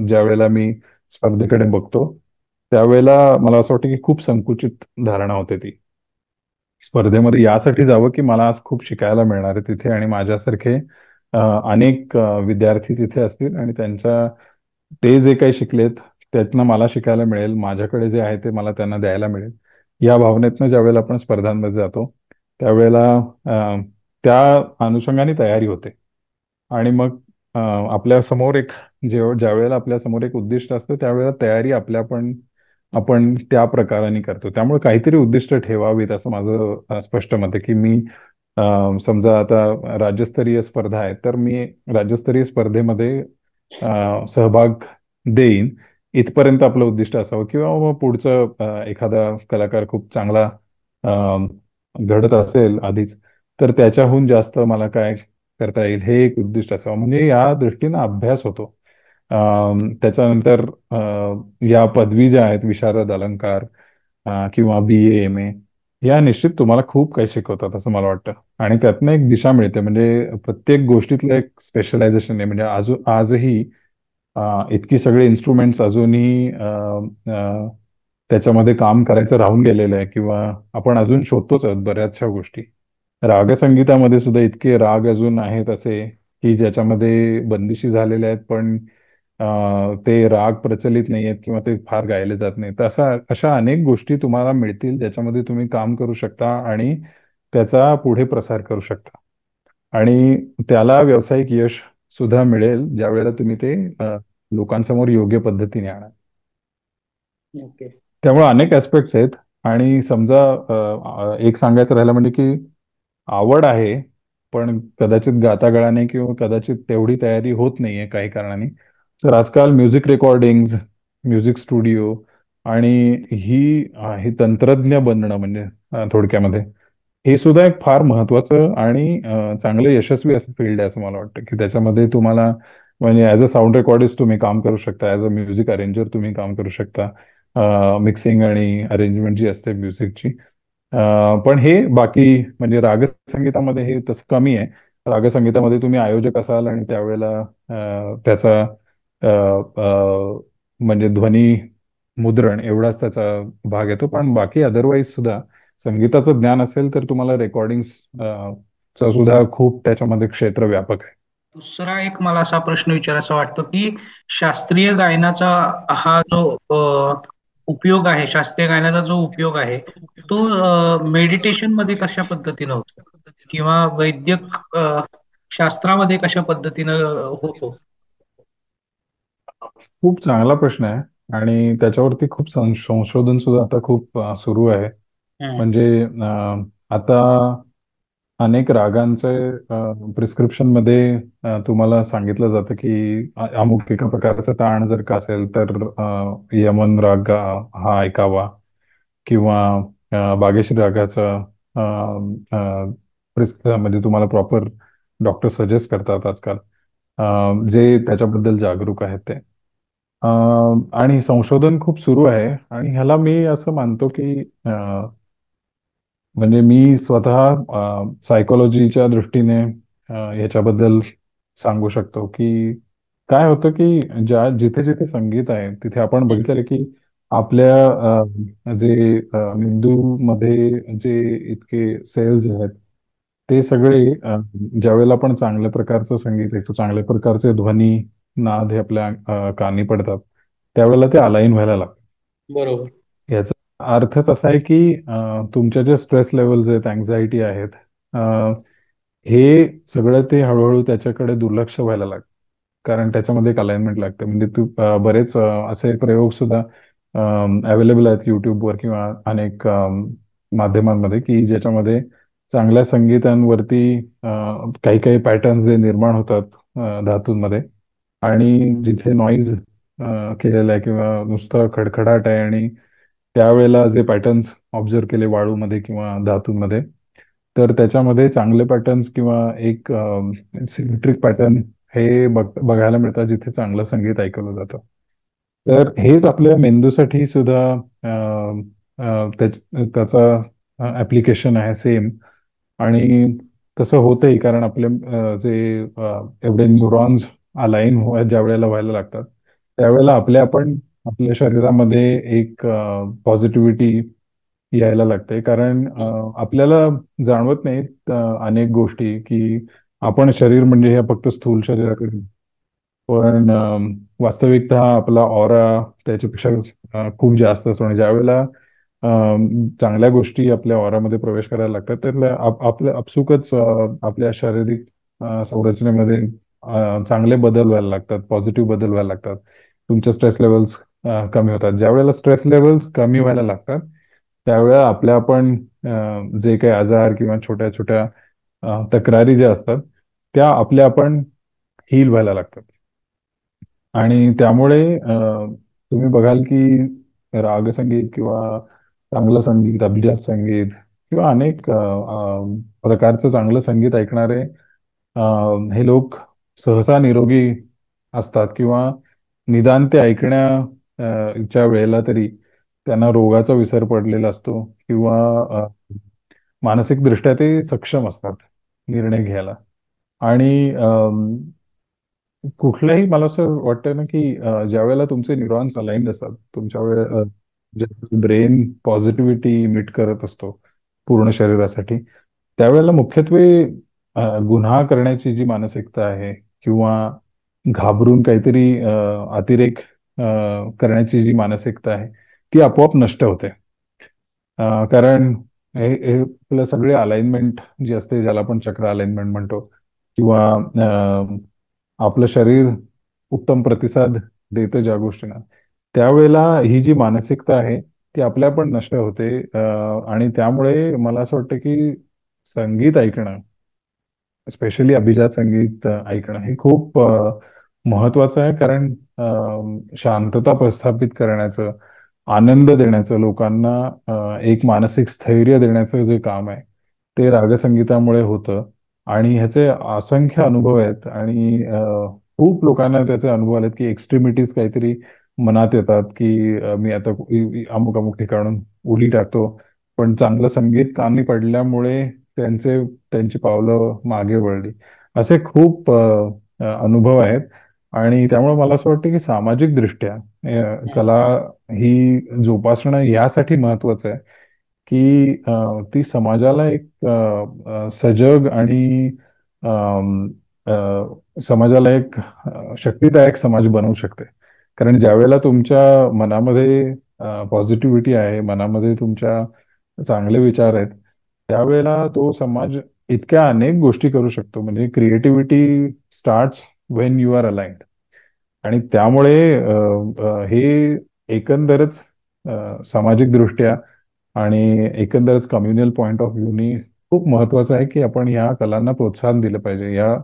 ज्या वेळेला मी स्पर्धेकडे बघतो त्यावेळेला मला असं वाटतं की खूप संकुचित धारणा होते ती. स्पर्धेमध्ये यासाठी जावं की मला आज खूप शिकायला मिळणार आहे तिथे आणि माझ्यासारखे अ, अनेक विद्यार्थी तिथे असतील आणि ते जे काही शिकलेत त्यातनं मला शिकायला मिळेल, माझ्याकडे जे आहे ते मला त्यांना द्यायला मिळेल. या भावनेतनं ज्यावेळेला आपण स्पर्धांमध्ये जातो त्यावेळेला अ, त्या अनुषंगाने तयारी होते. आणि मग आपल्या समोर ज्या वेळेला आपल्या समोर एक उद्दिष्ट असतं त्यावेळेला तयारी आपण त्या प्रकाराने करतो. त्यामुळे काहीतरी उद्दिष्ट ठेवावीत असं माझं स्पष्ट मत आहे की मी समजा आता राज्यस्तरीय स्पर्धा आहे तर मी राज्यस्तरीय स्पर्धेमध्ये सहभाग देईन इथपर्यंत आपलं उद्दिष्ट असावं. किंवा मग पुढचं एखादा कलाकार खूप चांगला अ, घडत असेल आधीच तर त्याच्याहून जास्त मला काय करता येईल हे एक उद्दिष्ट असावं. म्हणजे या दृष्टीनं अभ्यास होतो. त्याच्यानंतर या पदवी ज्या आहेत विशारद अलंकार किंवा BA MA या निश्चित तुम्हाला खूप काही शिकवतात असं मला वाटतं. आणि त्यातनं एक दिशा मिळते. म्हणजे प्रत्येक गोष्टीतलं एक स्पेशलायझेशन आहे. म्हणजे आजही इतकी सगळे इन्स्ट्रुमेंट्स अजूनही त्याच्यामध्ये काम करायचं राहून गेलेलं आहे किंवा आपण अजून शोधतोच आहोत बऱ्याचशा गोष्टी. रागसंगीतामध्ये सुद्धा इतके राग अजून आहेत असे की ज्याच्यामध्ये बंदिशी झालेले आहेत पण ते राग प्रचलित नाही आहेत किंवा ते फार गायले जात नाहीत. तर अशा अनेक गोष्टी तुम्हाला मिळतील ज्याच्यामध्ये तुम्ही काम करू शकता आणि त्याचा पुढे प्रसार करू शकता. आणि त्याला व्यावसायिक यश सुद्धा मिळेल ज्या वेळेला तुम्ही ते लोकांसमोर योग्य पद्धतीने आणा. ओके. त्यामुळे अनेक ऍस्पेक्ट्स आहेत. आणि समजा एक सांगायचं राहिलं म्हणजे की आवड आहे पण कदाचित गाता नाही किंवा कदाचित तेवढी तयारी होत नाहीये काही कारणाने. तर आजकाल म्युझिक रेकॉर्डिंग, म्युझिक स्टुडिओ आणि ही तंत्रज्ञ बनणं म्हणजे थोडक्यामध्ये हे सुद्धा एक फार महत्वाचं आणि चांगलं यशस्वी असं फील्ड आहे असं मला वाटतं. की त्याच्यामध्ये तुम्हाला म्हणजे ऍज अ साऊंड रेकॉर्डिस्ट तुम्ही काम करू शकता, ऍज अ म्युझिक अरेंजर तुम्ही काम करू शकता. मिक्सिंग आणि अरेंजमेंट जी असते म्युझिकची. पण हे बाकी म्हणजे रागसंगीतामध्ये हे तसं कमी आहे. रागसंगीतामध्ये तुम्ही आयोजक असाल आणि त्यावेळेला त्याचा अ, म्हणजे ध्वनी मुद्रण एवढाच त्याचा भाग येतो. पण बाकी अदरवाईज सुद्धा संगीताचं ज्ञान असेल तर तुम्हाला रेकॉर्डिंग चा सुद्धा खूप त्याच्यामध्ये क्षेत्र व्यापक आहे. दुसरा एक मला असा प्रश्न विचारायचा वाटतो की शास्त्रीय गायनाचा हा जो उपयोग आहे, शास्त्रीय गायनाचा जो उपयोग आहे, तो मेडिटेशन मध्ये कशा पद्धतीनं होतो किंवा वैद्यक शास्त्रामध्ये कशा पद्धतीनं होतो? खूप चांगला प्रश्न आहे. आणि त्याच्यावरती खूप संशोधन सुद्धा आता खूप सुरू आहे. हम्म. म्हणजे आता अनेक रागांचे प्रिस्क्रिप्शन मध्ये तुम्हाला सांगितलं जातं की अमुक एका प्रकारचा ताण जर का असेल तर यमन राग हा ऐकावा. किंवा बागेश्री रागाचा म्हणजे तुम्हाला प्रॉपर डॉक्टर सजेस्ट करतात आजकाल जे त्याच्याबद्दल जागरूक आहेत ते. अ, आणि संशोधन खूप सुरू आहे आणि ह्याला मी असं मानतो की म्हणजे मी स्वतः सायकोलॉजीच्या दृष्टीने ह्याच्याबद्दल सांगू शकतो की काय होतं की जिथे जिथे संगीत आहे तिथे आपण बघितलेलं की आपल्या जे मेंदूमध्ये जे इतके सेल्स आहेत ते सगळे ज्या वेळेला आपण चांगल्या प्रकारचं संगीत ऐकतो, चांगल्या प्रकारचे ध्वनी, नाद हे आपल्या कानी पडतात, त्यावेळेला ते अलाईन व्हायला लागतात. बरोबर. याचा अर्थच असा आहे की तुमच्या जे स्ट्रेस लेवल्स आहेत, अँझायटी आहेत, अ, हे सगळं ते हळूहळू त्याच्याकडे दुर्लक्ष व्हायला लागतं. कारण त्याच्यामध्ये एक अलाइनमेंट लागते. म्हणजे बरेच असे प्रयोग सुद्धा अवेलेबल आहेत युट्यूबवर किंवा अनेक माध्यमांमध्ये, की ज्याच्यामध्ये चांगल्या संगीतांवरती काही काही पॅटर्न्स जे निर्माण होतात धातूंमध्ये, आणि जिथे नॉईज केलेला आहे किंवा नुसतं खडखडाट आहे, आणि त्यावेळेला जे पॅटर्न्स ऑब्झर्व केले वाळूमध्ये किंवा धातूंमध्ये, तर त्याच्यामध्ये चांगले पॅटर्न्स किंवा एक सिमेट्रिक पॅटर्न हे बघायला मिळतात जिथे चांगलं संगीत ऐकलं जातं. तर हेच आपल्या मेंदूसाठी सुद्धा त्याचा ऍप्लिकेशन आहे सेम. आणि तसं होतंही कारण आपले जे एवढे न्यूरॉन्स अलाईन ज्या वेळेला व्हायला लागतात, त्यावेळेला आपल्या शरीरामध्ये एक पॉझिटिव्हिटी यायला लागते. कारण आपल्याला जाणवत नाहीत अनेक गोष्टी, की आपण शरीर म्हणजे हे फक्त स्थूल शरीराकडे, पण वास्तविकतः आपला ऑरा त्याच्यापेक्षा खूप जास्त असतो. आणि ज्यावेळेला चांगल्या गोष्टी आपल्या ऑरामध्ये प्रवेश करायला लागतात, तर आपल्या आपसुकच आपल्या शारीरिक संरचनेमध्ये चांगले बदल व्हायला लागतात, पॉझिटिव्ह बदल व्हायला लागतात. तुमचे स्ट्रेस लेवल्स कमी होतात. ज्या वेळेला स्ट्रेस लेवल्स कमी व्हायला लागतात, त्यावेळेला आपल्या आपण जे काही आजार किंवा छोट्या छोट्या तक्रारी ज्या असतात, त्या आपल्या आपण हील व्हायला लागतात. आणि त्यामुळे तुम्ही बघाल की रागसंगीत किंवा चांगलं संगीत, अभिजात संगीत किंवा अनेक प्रकारचं चांगलं संगीत ऐकणारे अ, हे लोक सहसा निरोगी असतात, किंवा निदान ते च्या वेळेला तरी त्यांना रोगाचा विसर पडलेला असतो, किंवा मानसिकदृष्ट्या ते सक्षम असतात निर्णय घ्यायला. आणि कुठल्याही मला असं वाटतं ना की ज्या वेळेला तुमचे न्यूरॉन्स अलाइन्ड असतात, तुमच्या ब्रेन पॉझिटिव्हिटी इमिट करत असतो पूर्ण शरीरासाठी, त्यावेळेला मुख्यत्वे गुन्हा करण्याची जी मानसिकता आहे, किंवा घाबरून काहीतरी अतिरेक करण्याची जी मानसिकता आहे, ती आपोआप नष्ट होते. कारण हे आपलं सगळे अलाइनमेंट जी असते, ज्याला आपण चक्र अलाइनमेंट म्हणतो, किंवा आपलं शरीर उत्तम प्रतिसाद देतं ज्या गोष्टींना, त्यावेळेला ही जी मानसिकता आहे ती आपल्या पण नष्ट होते. आणि त्यामुळे मला असं वाटतं की संगीत ऐकणं, स्पेशली अभिजात संगीत ऐकणं, हे खूप महत्वाचं आहे. कारण शांतता प्रस्थापित करण्याचं, आनंद देण्याचं, लोकांना एक मानसिक स्थैर्य देण्याचं जे काम आहे, ते रागसंगीतामुळे होतं. आणि ह्याचे असंख्य अनुभव आहेत. आणि खूप लोकांना त्याचे अनुभव आलेत की एक्स्ट्रीमिटीज काहीतरी मनात येतात, की मी आता अमुक अमुक ठिकाणून उडी टाकतो, पण चांगलं संगीत कानी पडल्यामुळे त्यांची पावलं मागे वळली. असे खूप अनुभव आहेत. आणि त्यामुळे मला असं वाटतं की सामाजिक दृष्ट्या कला ही जोपासणं यासाठी महत्वाचं आहे, की ती समाजाला एक सजग आणि अम, समाजाला एक शक्तिदायक समाज बनवू शकते. कारण ज्यावेळेला तुमच्या मनामध्ये पॉझिटिव्हिटी आहे, मनामध्ये तुमच्या चांगले विचार आहेत, त्यावेळेला तो समाज इतक्या अनेक गोष्टी करू शकतो. म्हणजे creativity starts when you are aligned. आणि त्यामुळे हे एकंदरच सामाजिक दृष्ट्या आणि एकंदरच कम्युनल पॉइंट ऑफ व्ह्यूनी खूप महत्वाचं आहे की आपण या कलांना प्रोत्साहन दिलं पाहिजे. या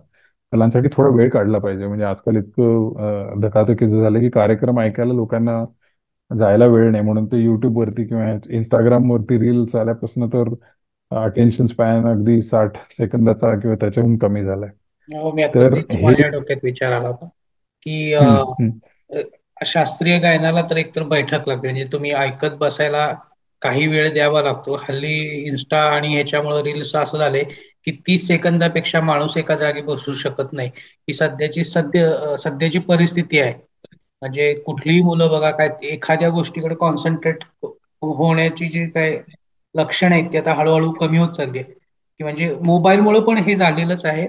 कलांसाठी थोडा वेळ काढला पाहिजे. म्हणजे आजकाल इतकं धकाधकीचं झालं की कार्यक्रम ऐकायला लोकांना जायला वेळ नाही, म्हणून ते युट्यूब वरती किंवा इंस्टाग्राम वरती रील्स आल्यापासून तर अटेन्शन स्पॅन अगदी 60 सेकंदाचा किंवा त्याच्याहून कमी झालाय. हो, मी आता तर तेच हे माझ्या डोक्यात विचार आला होता की हम्म, हम्म, शास्त्रीय गायनाला तर एकतर बैठक लागते, म्हणजे तुम्ही ऐकत बसायला काही वेळ द्यावा लागतो. हल्ली इन्स्टा आणि ह्याच्यामुळे रील्स असं झाले की 30 सेकंदापेक्षा माणूस एका जागी बसू शकत नाही. ही सध्याची परिस्थिती आहे. म्हणजे कुठलीही मुलं बघा, काय एखाद्या गोष्टीकडे कॉन्सन्ट्रेट होण्याची जी काय लक्षण आहेत ती आता हळूहळू कमी होत चालली आहे. की म्हणजे मोबाईलमुळे पण हे झालेलंच आहे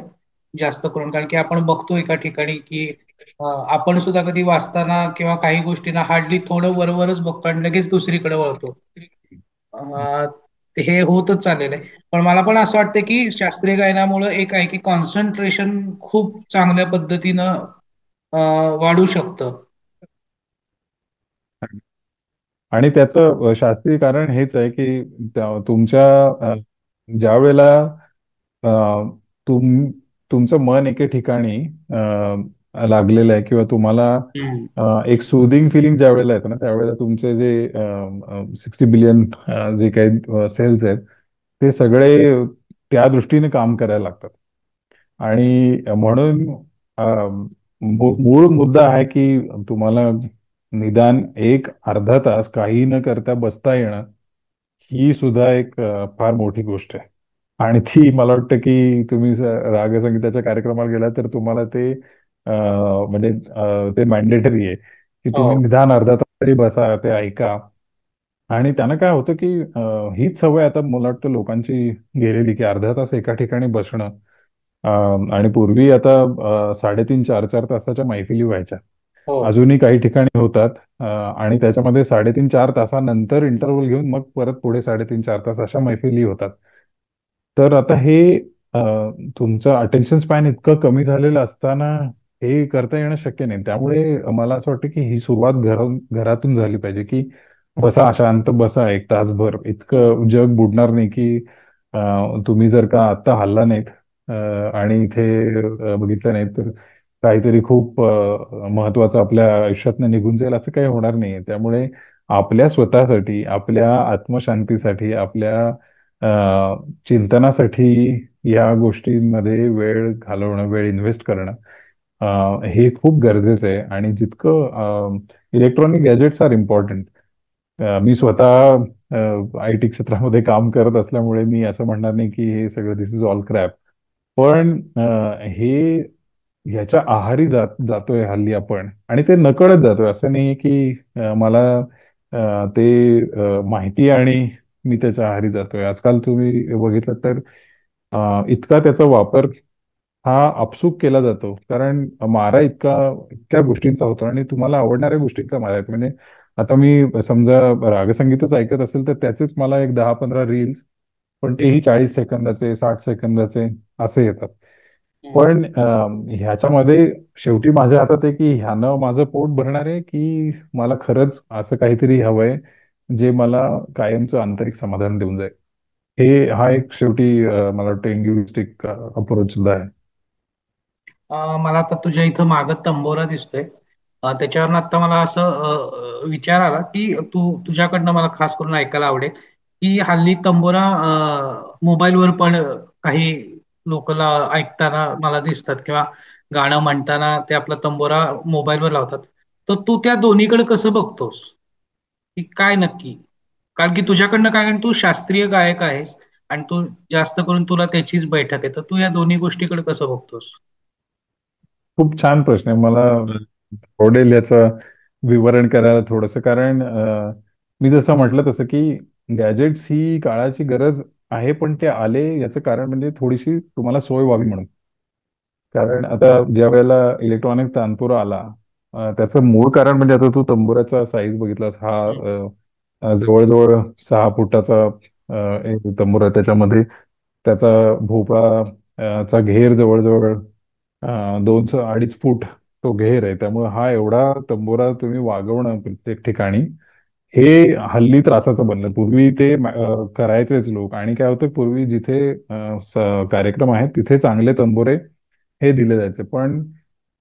जास्त करून. कारण की आपण बघतो एका ठिकाणी की आपण सुद्धा कधी वाचताना किंवा काही गोष्टींना हार्डली थोडं वरवरच बघतो आणि लगेच दुसरीकडे वळतो. अ, हे होतच चाललेलं आहे. पण मला पण असं वाटतं की शास्त्रीय गायनामुळे एक आहे की कॉन्सन्ट्रेशन खूप चांगल्या पद्धतीनं अ, वाढू शकतं. आणि त्याचं शास्त्रीय कारण हेच आहे की तुमच्या ज्या वेळेला अ, तुम तुमचं मन एके ठिकाणी लागलेलं आहे किंवा तुम्हाला हम्म. एक सुदिंग फिलिंग ज्या वेळेला येतं ना त्यावेळेला तुमचे जे 60 बिलियन जे काही सेल्स आहेत ते सगळे त्या दृष्टीने काम करायला लागतात. आणि म्हणून अ, मूळ मुद्दा आहे की तुम्हाला निदान एक अर्धा तास काही न करता बसता येणं ही सुद्धा एक फार मोठी गोष्ट आहे. आणि ती मला वाटतं की तुम्ही रागसंगीताच्या कार्यक्रमाला गेला तर तुम्हाला ते म्हणजे ते मॅन्डेटरी आहे की हो. तुम्ही निदान अर्धा तास तरी बसा ते ऐका. आणि त्यानं काय होतं की हीच सवय आता मला वाटतं लोकांची गेलेली की अर्धा तास एका ठिकाणी बसणं. अ, आणि पूर्वी आता 3.5 4 तासाच्या मैफिली व्हायच्या. हो. अजूनही काही ठिकाणी होतात. आणि त्याच्यामध्ये 3.5 4 तासानंतर इंटरव्हल घेऊन मग परत पुढे 3.5 4 तास अशा मैफिली होतात. तर आता हे अ, तुमचं अटेन्शन स्पॅन इतकं कमी झालेलं असताना हे करता येणं शक्य नाही. त्यामुळे मला असं वाटतं की ही सुरुवात घरातून झाली पाहिजे की बसा शांत बसा एक तासभर. हम्म. इतकं जग बुडणार नाही की तुम्ही जर का आत्ता हल्ला नाहीत अ, आणि इथे बघितलं नाही तर काहीतरी खूप महत्वाचं आपल्या आयुष्यातनं निघून जाईल असं काही होणार नाहीये. त्यामुळे आपल्या स्वतःसाठी, आपल्या आत्मशांतीसाठी, आपल्या चिंतनासाठी या गोष्टींमध्ये वेळ घालवणं, वेळ इन्व्हेस्ट करणं हे खूप गरजेचं आहे. आणि जितकं इलेक्ट्रॉनिक गॅजेट्स आर इम्पॉर्टंट. मी स्वतः आय टी क्षेत्रामध्ये काम करत असल्यामुळे मी असं म्हणणार नाही की हे सगळं दिस इज ऑल क्रॅप. पण हे ह्याच्या आहारी जातोय हल्ली आपण आणि ते नकळत जातोय. असं नाही की मला ते माहिती आहे आणि मी त्याच्या आहारी जातोय. आजकाल तुम्ही बघितलं तर इतका त्याचा वापर हा आपसूक केला जातो कारण मारा इतक्या गोष्टींचा होतो आणि तुम्हाला आवडणाऱ्या गोष्टींचा मारा आहे. म्हणजे आता मी समजा रागसंगीतच ऐकत असेल तर त्याचेच मला एक 10 15 रील्स पण तेही 40 सेकंदाचे 60 सेकंदाचे असे येतात. हम्म. पण ह्याच्यामध्ये शेवटी माझ्या हातात आहे की ह्यानं माझं पोट भरणार आहे की मला खरंच असं काहीतरी हवंय जे मला कायमचं आंतरिक समाधान देऊन जाईल. हा एक शेवटी मला वाटतं इंडिव्हिज्युअलिस्टिक अप्रोच सुद्धा आहे. मला आता तुझ्या इथं मागं तंबोरा दिसतोय. त्याच्यावरून आता मला असं विचार आला की तुझ्याकडनं मला खास करून ऐकायला आवडेल की हल्ली तंबोरा मोबाईलवर पण काही लोकला ऐकताना मला दिसतात किंवा गाणं म्हणताना ते आपला तंबोरा मोबाईलवर लावतात. तर तू त्या दोन्हीकडे कसं बघतोस की काय नक्की? कारण की तुझ्याकडनं काय, कारण तू शास्त्रीय गायक आहेस आणि तू जास्त करून तुला त्याचीच बैठक आहे, तर तू या दोन्ही गोष्टीकडे कसं बघतोस? खूप छान प्रश्न आहे. मला आवडेल याचं विवरण करायला थोडंसं कारण मी जसं म्हटलं तसं की गॅजेट्स ही काळाची गरज आहे पण ते आले याचं कारण म्हणजे थोडीशी तुम्हाला सोय व्हावी म्हणून. कारण आता ज्या वेळेला इलेक्ट्रॉनिक तानपुरा आला त्याचं मूळ कारण म्हणजे आता तू तंबोऱ्याचा साईज बघितलास हा जवळजवळ 6 फुटाचा एक तंबूर आहे. त्याच्यामध्ये त्याचा भोपळा चा घेर जवळजवळ 2 2.5 फूट तो घेर आहे. त्यामुळे हा एवढा तंबोरा तुम्ही वागवणं प्रत्येक ठिकाणी हे हल्ली त्रासाचं बनलं. पूर्वी ते करायचेच लोक आणि काय होतं पूर्वी जिथे कार्यक्रम आहेत तिथे चांगले तंबोरे हे दिले जायचे. पण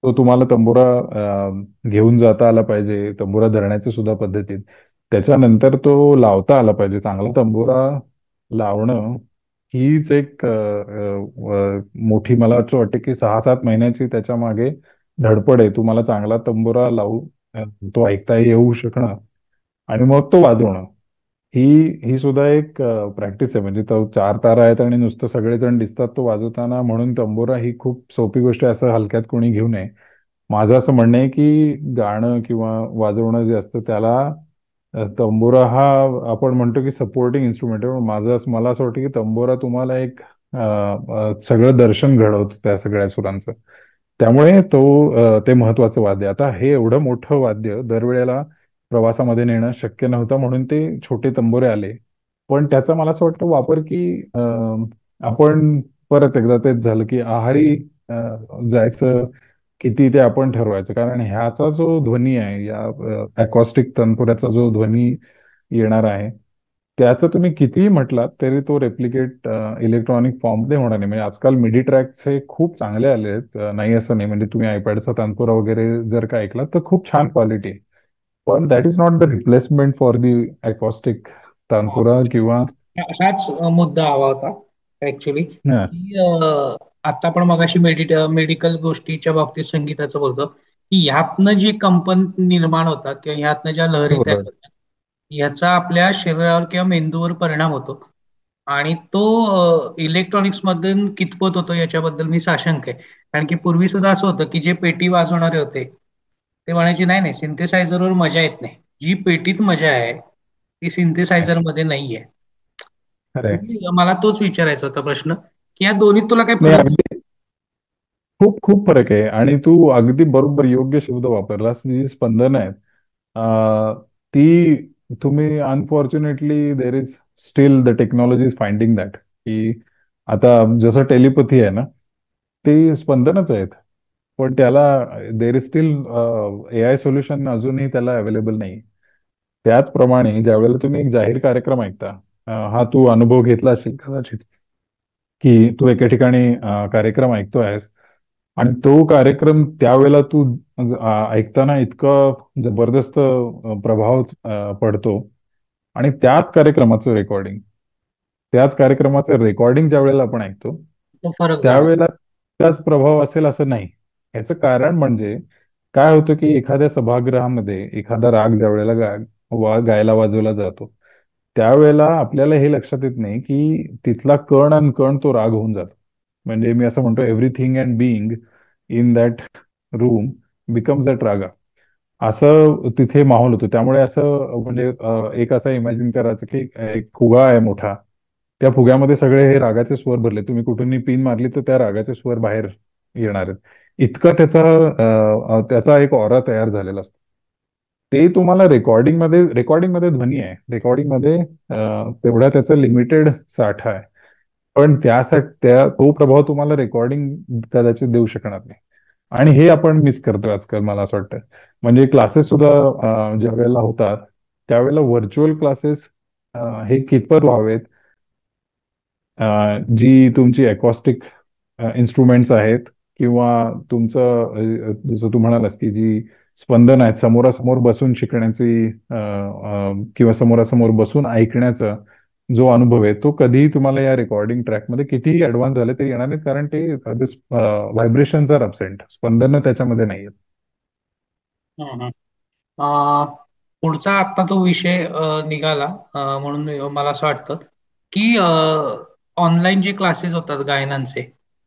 तो तुम्हाला तंबोरा घेऊन जाता आला पाहिजे, तंबोरा धरण्याच्या सुद्धा पद्धतीत. त्याच्यानंतर तो लावता आला पाहिजे. चांगला तंबोरा लावणं हीच एक मोठी मला असं वाटतं की 6 7 महिन्याची त्याच्या मागे धडपड आहे. तुम्हाला चांगला तंबोरा लावू तो ऐकता येऊ शकणं आणि मग तो वाजवणं. ही ही सुद्धा एक प्रॅक्टिस आहे. म्हणजे तो 4 तारा आहेत आणि नुसतं सगळेजण दिसतात तो वाजवताना म्हणून तंबोरा ही खूप सोपी गोष्ट आहे असं हलक्यात कोणी घेऊ नये. माझं असं म्हणणं आहे की गाणं किंवा वाजवणं जे असतं त्याला तंबोरा हा आपण म्हणतो की सपोर्टिंग इन्स्ट्रुमेंट आहे. पण मला असं वाटतं की तंबोरा तुम्हाला एक सगळं दर्शन घडवतो त्या सगळ्या सुरांचं. त्यामुळे ते महत्वाचं वाद्य. आता हे एवढं मोठं वाद्य दरवेळेला प्रवासामध्ये नेणं शक्य नव्हतं, म्हणून ते छोटे तंबोरे आले. पण त्याचा मला असं वाटतं वापर की आपण परत एकदा तेच झालं की आहारी जायचं किती ते आपण ठरवायचं. कारण ह्याचा जो ध्वनी आहे, या अकॉस्टिक तंतुऱ्याचा जो ध्वनी येणार आहे, त्याचं तुम्ही कितीही म्हटलात तरी तो रेप्लिकेट इलेक्ट्रॉनिक फॉर्ममध्ये होणार नाही. म्हणजे आजकाल मिडी ट्रॅक्स हे खूप चांगले आले आहेत, नाही असं नाही. म्हणजे तुम्ही आयपॅडचा तानपुरा वगैरे जर का ऐकलात तर खूप छान क्वालिटी आहे. पण that is not the replacement for the acoustic tanpura किंवा हाच मुद्दा हवा होता ऍक्च्युली, हा, की आता आपण मगाशी मेडिकल गोष्टीच्या बाबतीत संगीताचं बोलतो, की ह्यातनं जी कंपन निर्माण होतात किंवा ह्यातनं ज्या लहरी तयार बरोबर. होतात, याचा आपल्या शरीरावर किंवा मेंदूवर परिणाम होतो. आणि तो इलेक्ट्रॉनिक्स मधून कितपत होतो याच्याबद्दल मी साशंक आहे. कारण की पूर्वी सुद्धा असं होतं की जे पेटी वाजवणारे होते ते म्हणायचे नाही नाही, सिंथेसायझरवर मजा येत नाही. जी पेटीत मजा आहे ती सिंथेसायझर मध्ये नाहीये. खरंय. मला तोच विचारायचा होता प्रश्न, की या दोन्हीत तुला काय नाही, फरक जाणवतो? अगदी खूप खूप फरक आहे. आणि तू अगदी बरोबर योग्य शब्द वापरलास. जी स्पंदन आहेत, ती तुम्ही unfortunately there is steel the technology is finding that की आता जसं टेलिपथी आहे ना, ते स्पंदनच आहेत. पण त्याला there is steel A I solution अजूनही त्याला अवेलेबल नाही. त्याचप्रमाणे ज्या वेळेला तुम्ही एक जाहीर कार्यक्रम ऐकता, हा तू अनुभव घेतला असेल कदाचित, की तू एका ठिकाणी कार्यक्रम ऐकतोयस आणि तो कार्यक्रम त्यावेळेला तू ऐकताना इतका जबरदस्त प्रभाव पडतो. आणि त्याच कार्यक्रमाचं रेकॉर्डिंग ज्या वेळेला आपण ऐकतो, तो फरक जाणवतो. त्यावेळेला त्याच प्रभाव असेल असं नाही. याचं कारण म्हणजे काय होतं की एखाद्या सभागृहामध्ये एखादा राग ज्या वेळेला गायला वाजवला जातो, त्यावेळेला आपल्याला हे लक्षात येत नाही की तिथला कण आणि कण तो राग होऊन जातो. म्हणजे मी असं म्हणतो, everything and being in that room becomes that raga. असं तिथे माहोल होतो. त्यामुळे असं म्हणजे एक असं इमॅजिन करायचं की एक फुगा आहे मोठा. त्या फुग्यामध्ये सगळे हे रागाचे स्वर भरले. तुम्ही कुठूनही पिन मारली तर त्या रागाचे स्वर बाहेर येणार आहेत. इतका त्याचा एक ऑरा तयार झालेला असतो. ते तुम्हाला रेकॉर्डिंग मध्ये ध्वनी आहे. रेकॉर्डिंग मध्ये तेवढा त्याचा लिमिटेड साठा आहे. पण तो प्रभाव तुम्हाला रेकॉर्डिंग कदाचित देऊ शकणार नाही. आणि हे आपण मिस करतो आजकाल, मला असं वाटतं. म्हणजे क्लासेस सुद्धा ज्या वेळेला होतात, त्यावेळेला व्हर्च्युअल क्लासेस हे कितपत व्हावेत. जी तुमची अकॉस्टिक इन्स्ट्रुमेंट्स आहेत किंवा तुमचं जसं तू म्हणालास की जी स्पंदन आहेत, समोरासमोर बसून शिकण्याची किंवा समोरासमोर बसून ऐकण्याचा जो अनुभव आहे, तो कधीही तुम्हाला या रेकॉर्डिंग ट्रॅकमध्ये कितीही ऍडव्हान्स झाले तरी येणार नाही. कारण ते व्हायब्रेशन्स आर अब्सेंट, स्पंदन त्याच्यामध्ये नाही. हं, हं. पुढचा आता तो विषय निघाला, म्हणून मला असं वाटतं की ऑनलाईन जे क्लासेस होतात गायनांचे,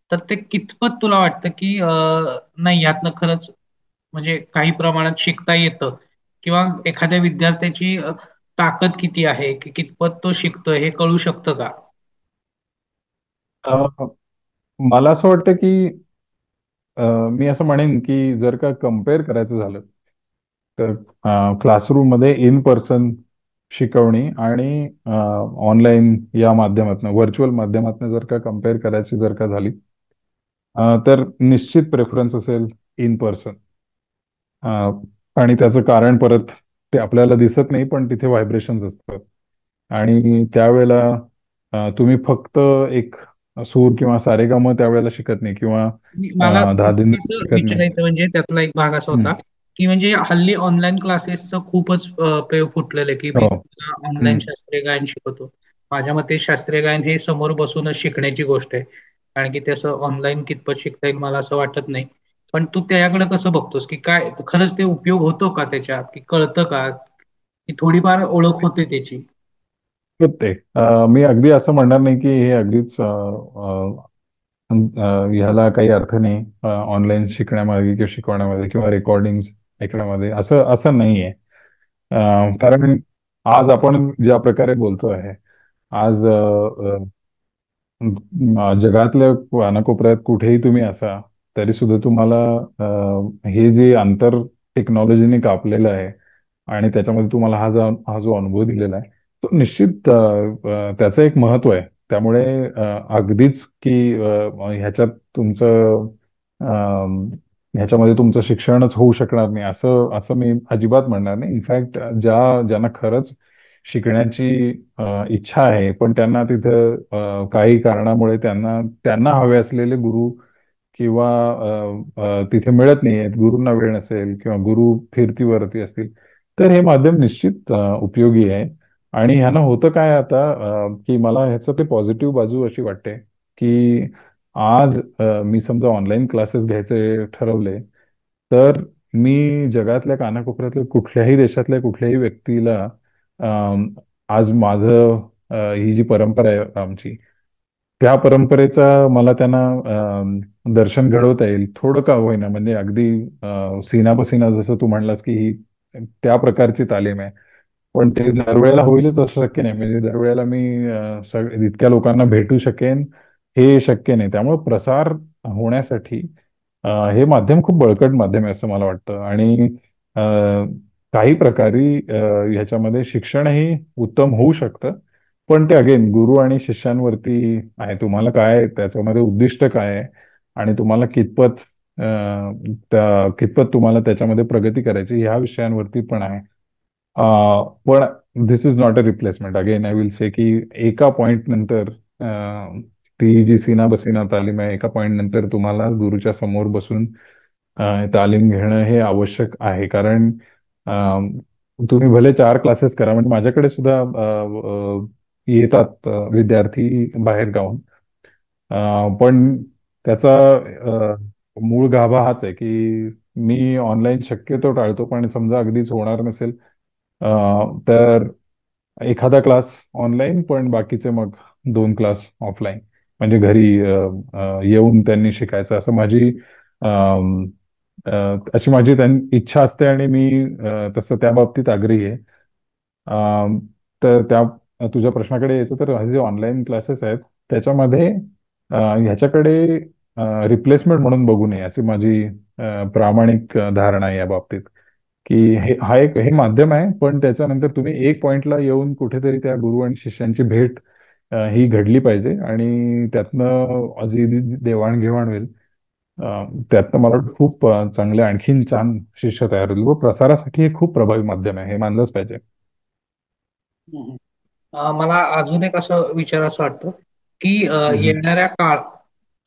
तर ते कितपत तुला वाटतं की नाही यातनं खरंच म्हणजे काही प्रमाणात शिकता येतं, किंवा एखाद्या विद्यार्थ्याची ताकद किती आहे की कितपत तो शिकतोय हे कळू शकतं का? अ, मला असं वाटतं की मी असं म्हणेन की जर का कम्पेअर करायचं झालं तर क्लासरूम मध्ये इन पर्सन शिकवणी आणि ऑनलाईन या माध्यमातून, व्हर्च्युअल माध्यमातून जर का कम्पेअर करायची जर का झाली, तर निश्चित प्रेफरन्स असेल इन पर्सन. आणि त्याचं कारण परत ते आपल्याला दिसत नाही, पण तिथे व्हायब्रेशन्स असतात. आणि त्यावेळेला तुम्ही फक्त एक सूर किंवा सारेगम त्यावेळेला शिकत नाही किंवा मला धादिंद असं शिकत नाही. विचारायचं म्हणजे त्यातला एक भाग असा होता हम्म. की म्हणजे हल्ली ऑनलाईन क्लासेसचं खूपच पेव फुटलेलं आहे, की मी हो. तुम्हाला ऑनलाईन हम्म. शास्त्रीय गायन शिकवतो. माझ्या मते शास्त्रीय गायन हे समोर बसूनच शिकण्याची गोष्ट आहे. कारण की त्याचं ऑनलाईन कितपत शिकता येईल मला असं वाटत नाही. पण तू त्याकडे कसं बघतोस, की काय खरंच ते उपयोग होतो का त्याच्यात, की कळतं का, की थोडीफार ओळख होते त्याची? ते मी अगदी असं म्हणणार नाही की हे अगदीच ह्याला काही अर्थ नाही ऑनलाईन शिकण्यामागे किंवा शिकवण्यामध्ये किंवा रेकॉर्डिंग ऐकण्यामध्ये, असं असं नाहीये. कारण आज आपण ज्या प्रकारे बोलतो आहे, आज जगातल्या कानाकोपऱ्यात कुठेही तुम्ही असा तरी सुद्धा तुम्हाला हे जे अंतर टेक्नॉलॉजीने कापलेलं आहे आणि त्याच्यामध्ये तुम्हाला हा जो अनुभव दिलेला आहे तो निश्चित त्याचं एक महत्व आहे. त्यामुळे अगदीच की ह्याच्यात तुमचं अं, ह्याच्यामध्ये तुमचं शिक्षणच होऊ शकणार नाही असं असं मी अजिबात म्हणणार नाही. इनफॅक्ट ज्यांना खरंच शिकण्याची इच्छा आहे पण त्यांना तिथं काही कारणामुळे त्यांना त्यांना हवे असलेले गुरु किंवा तिथे मिळत नाही आहेत, गुरूंना वेळ नसेल किंवा गुरु फिरतीवरती असतील, तर हे माध्यम निश्चित उपयोगी आहे. आणि ह्यानं होतं काय आता की मला ह्याचं ते पॉझिटिव्ह बाजू अशी वाटते की आज मी समजा ऑनलाईन क्लासेस घ्यायचे ठरवले तर मी जगातल्या कानाकोपऱ्यातल्या कुठल्याही देशातल्या कुठल्याही व्यक्तीला अम, आज माझं ही जी परंपरा आहे आमची त्या परंपरेचा मला त्यांना दर्शन घडवता येईल थोडं का होईना. म्हणजे अगदी सीना बसीना जसं तू म्हणलास की ही त्या प्रकारची तालीम आहे. पण ते दरवेळेला होईलच असं शक्य नाही. म्हणजे दरवेळेला मी इतक्या लोकांना भेटू शकेन हे शक्य नाही. त्यामुळे प्रसार होण्यासाठी हे माध्यम खूप बळकट माध्यम आहे असं मला वाटतं. आणि अ, काही प्रकारे ह्याच्यामध्ये शिक्षणही उत्तम होऊ शकतं. पण ते अगेन गुरु आणि शिष्यांवरती आहे. तुम्हाला काय त्याच्यामध्ये उद्दिष्ट काय आहे आणि तुम्हाला कितपत तुम्हाला त्याच्यामध्ये प्रगती करायची ह्या विषयांवरती पण आहे. पण this is not a replacement. Again I will say की एका पॉइंट नंतर ती जी सीना बसीना तालीम आहे एका पॉइंट नंतर तुम्हाला गुरुच्या समोर बसून तालीम घेणं हे आवश्यक आहे. कारण तुम्ही भले 4 क्लासेस करा. म्हणजे माझ्याकडे सुद्धा येतात विद्यार्थी बाहेर गावून. पण त्याचा मूळ गाभा हाच आहे की मी ऑनलाईन शक्यतो टाळतो. पण समजा अगदीच होणार नसेल तर एखादा क्लास ऑनलाईन पण बाकीचे मग 2 क्लास ऑफलाईन. म्हणजे घरी येऊन त्यांनी शिकायचं असं अशी माझी इच्छा असते आणि मी तसं त्या बाबतीत आग्रही आहे. अम, तर तुझ्या प्रश्नाकडे यायचं तर हे जे ऑनलाईन क्लासेस आहेत त्याच्यामध्ये ह्याच्याकडे रिप्लेसमेंट म्हणून बघू नये अशी माझी प्रामाणिक धारणा आहे या बाबतीत. की हे माध्यम आहे पण त्याच्यानंतर तुम्ही एक पॉइंटला येऊन कुठेतरी त्या गुरु आणि शिष्यांची भेट ही घडली पाहिजे आणि त्यातनं जी देवाणघेवाण होईल त्यातनं मला वाटतं खूप चांगले आणखीन छान शिष्य तयार होतील व प्रसारासाठी हे खूप प्रभावी माध्यम आहे हे मानलंच पाहिजे. हम्म. मला अजून एक असं विचार असं वाटतं की येणाऱ्या काळ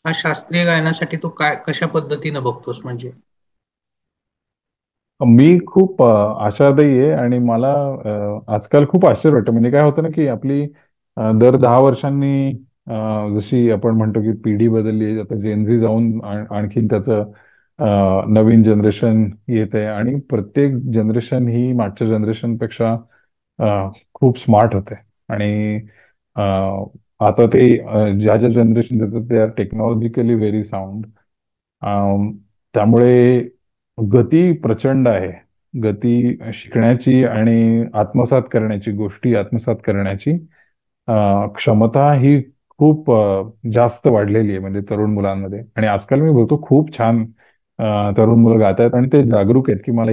हा शास्त्रीय गायनासाठी तू काय कशा पद्धतीनं बघतोस म्हणजे? मी खूप आशादायी आहे आणि मला आजकाल खूप आश्चर्य वाटतं. म्हणजे काय होतं ना की आपली दर 10 वर्षांनी जशी आपण म्हणतो की पिढी बदलली आता जेनझी जाऊन आणखीन त्याचं नवीन जनरेशन येत आहे आणि प्रत्येक जनरेशन ही मागच्या जनरेशनपेक्षा खूप स्मार्ट होते. आणि अ, आता ते ज्या ज्या जनरेशन येतात ते आर टेक्नॉलॉजिकली व्हेरी साऊंड. त्यामुळे गती प्रचंड आहे. गती शिकण्याची आणि आत्मसात करण्याची गोष्टी आत्मसात करण्याची क्षमता ही खूप जास्त वाढलेली आहे म्हणजे तरुण मुलांमध्ये. आणि आजकाल मी बघतो खूप छान तरुण मुलं गात आहेत आणि ते जागरूक आहेत की मला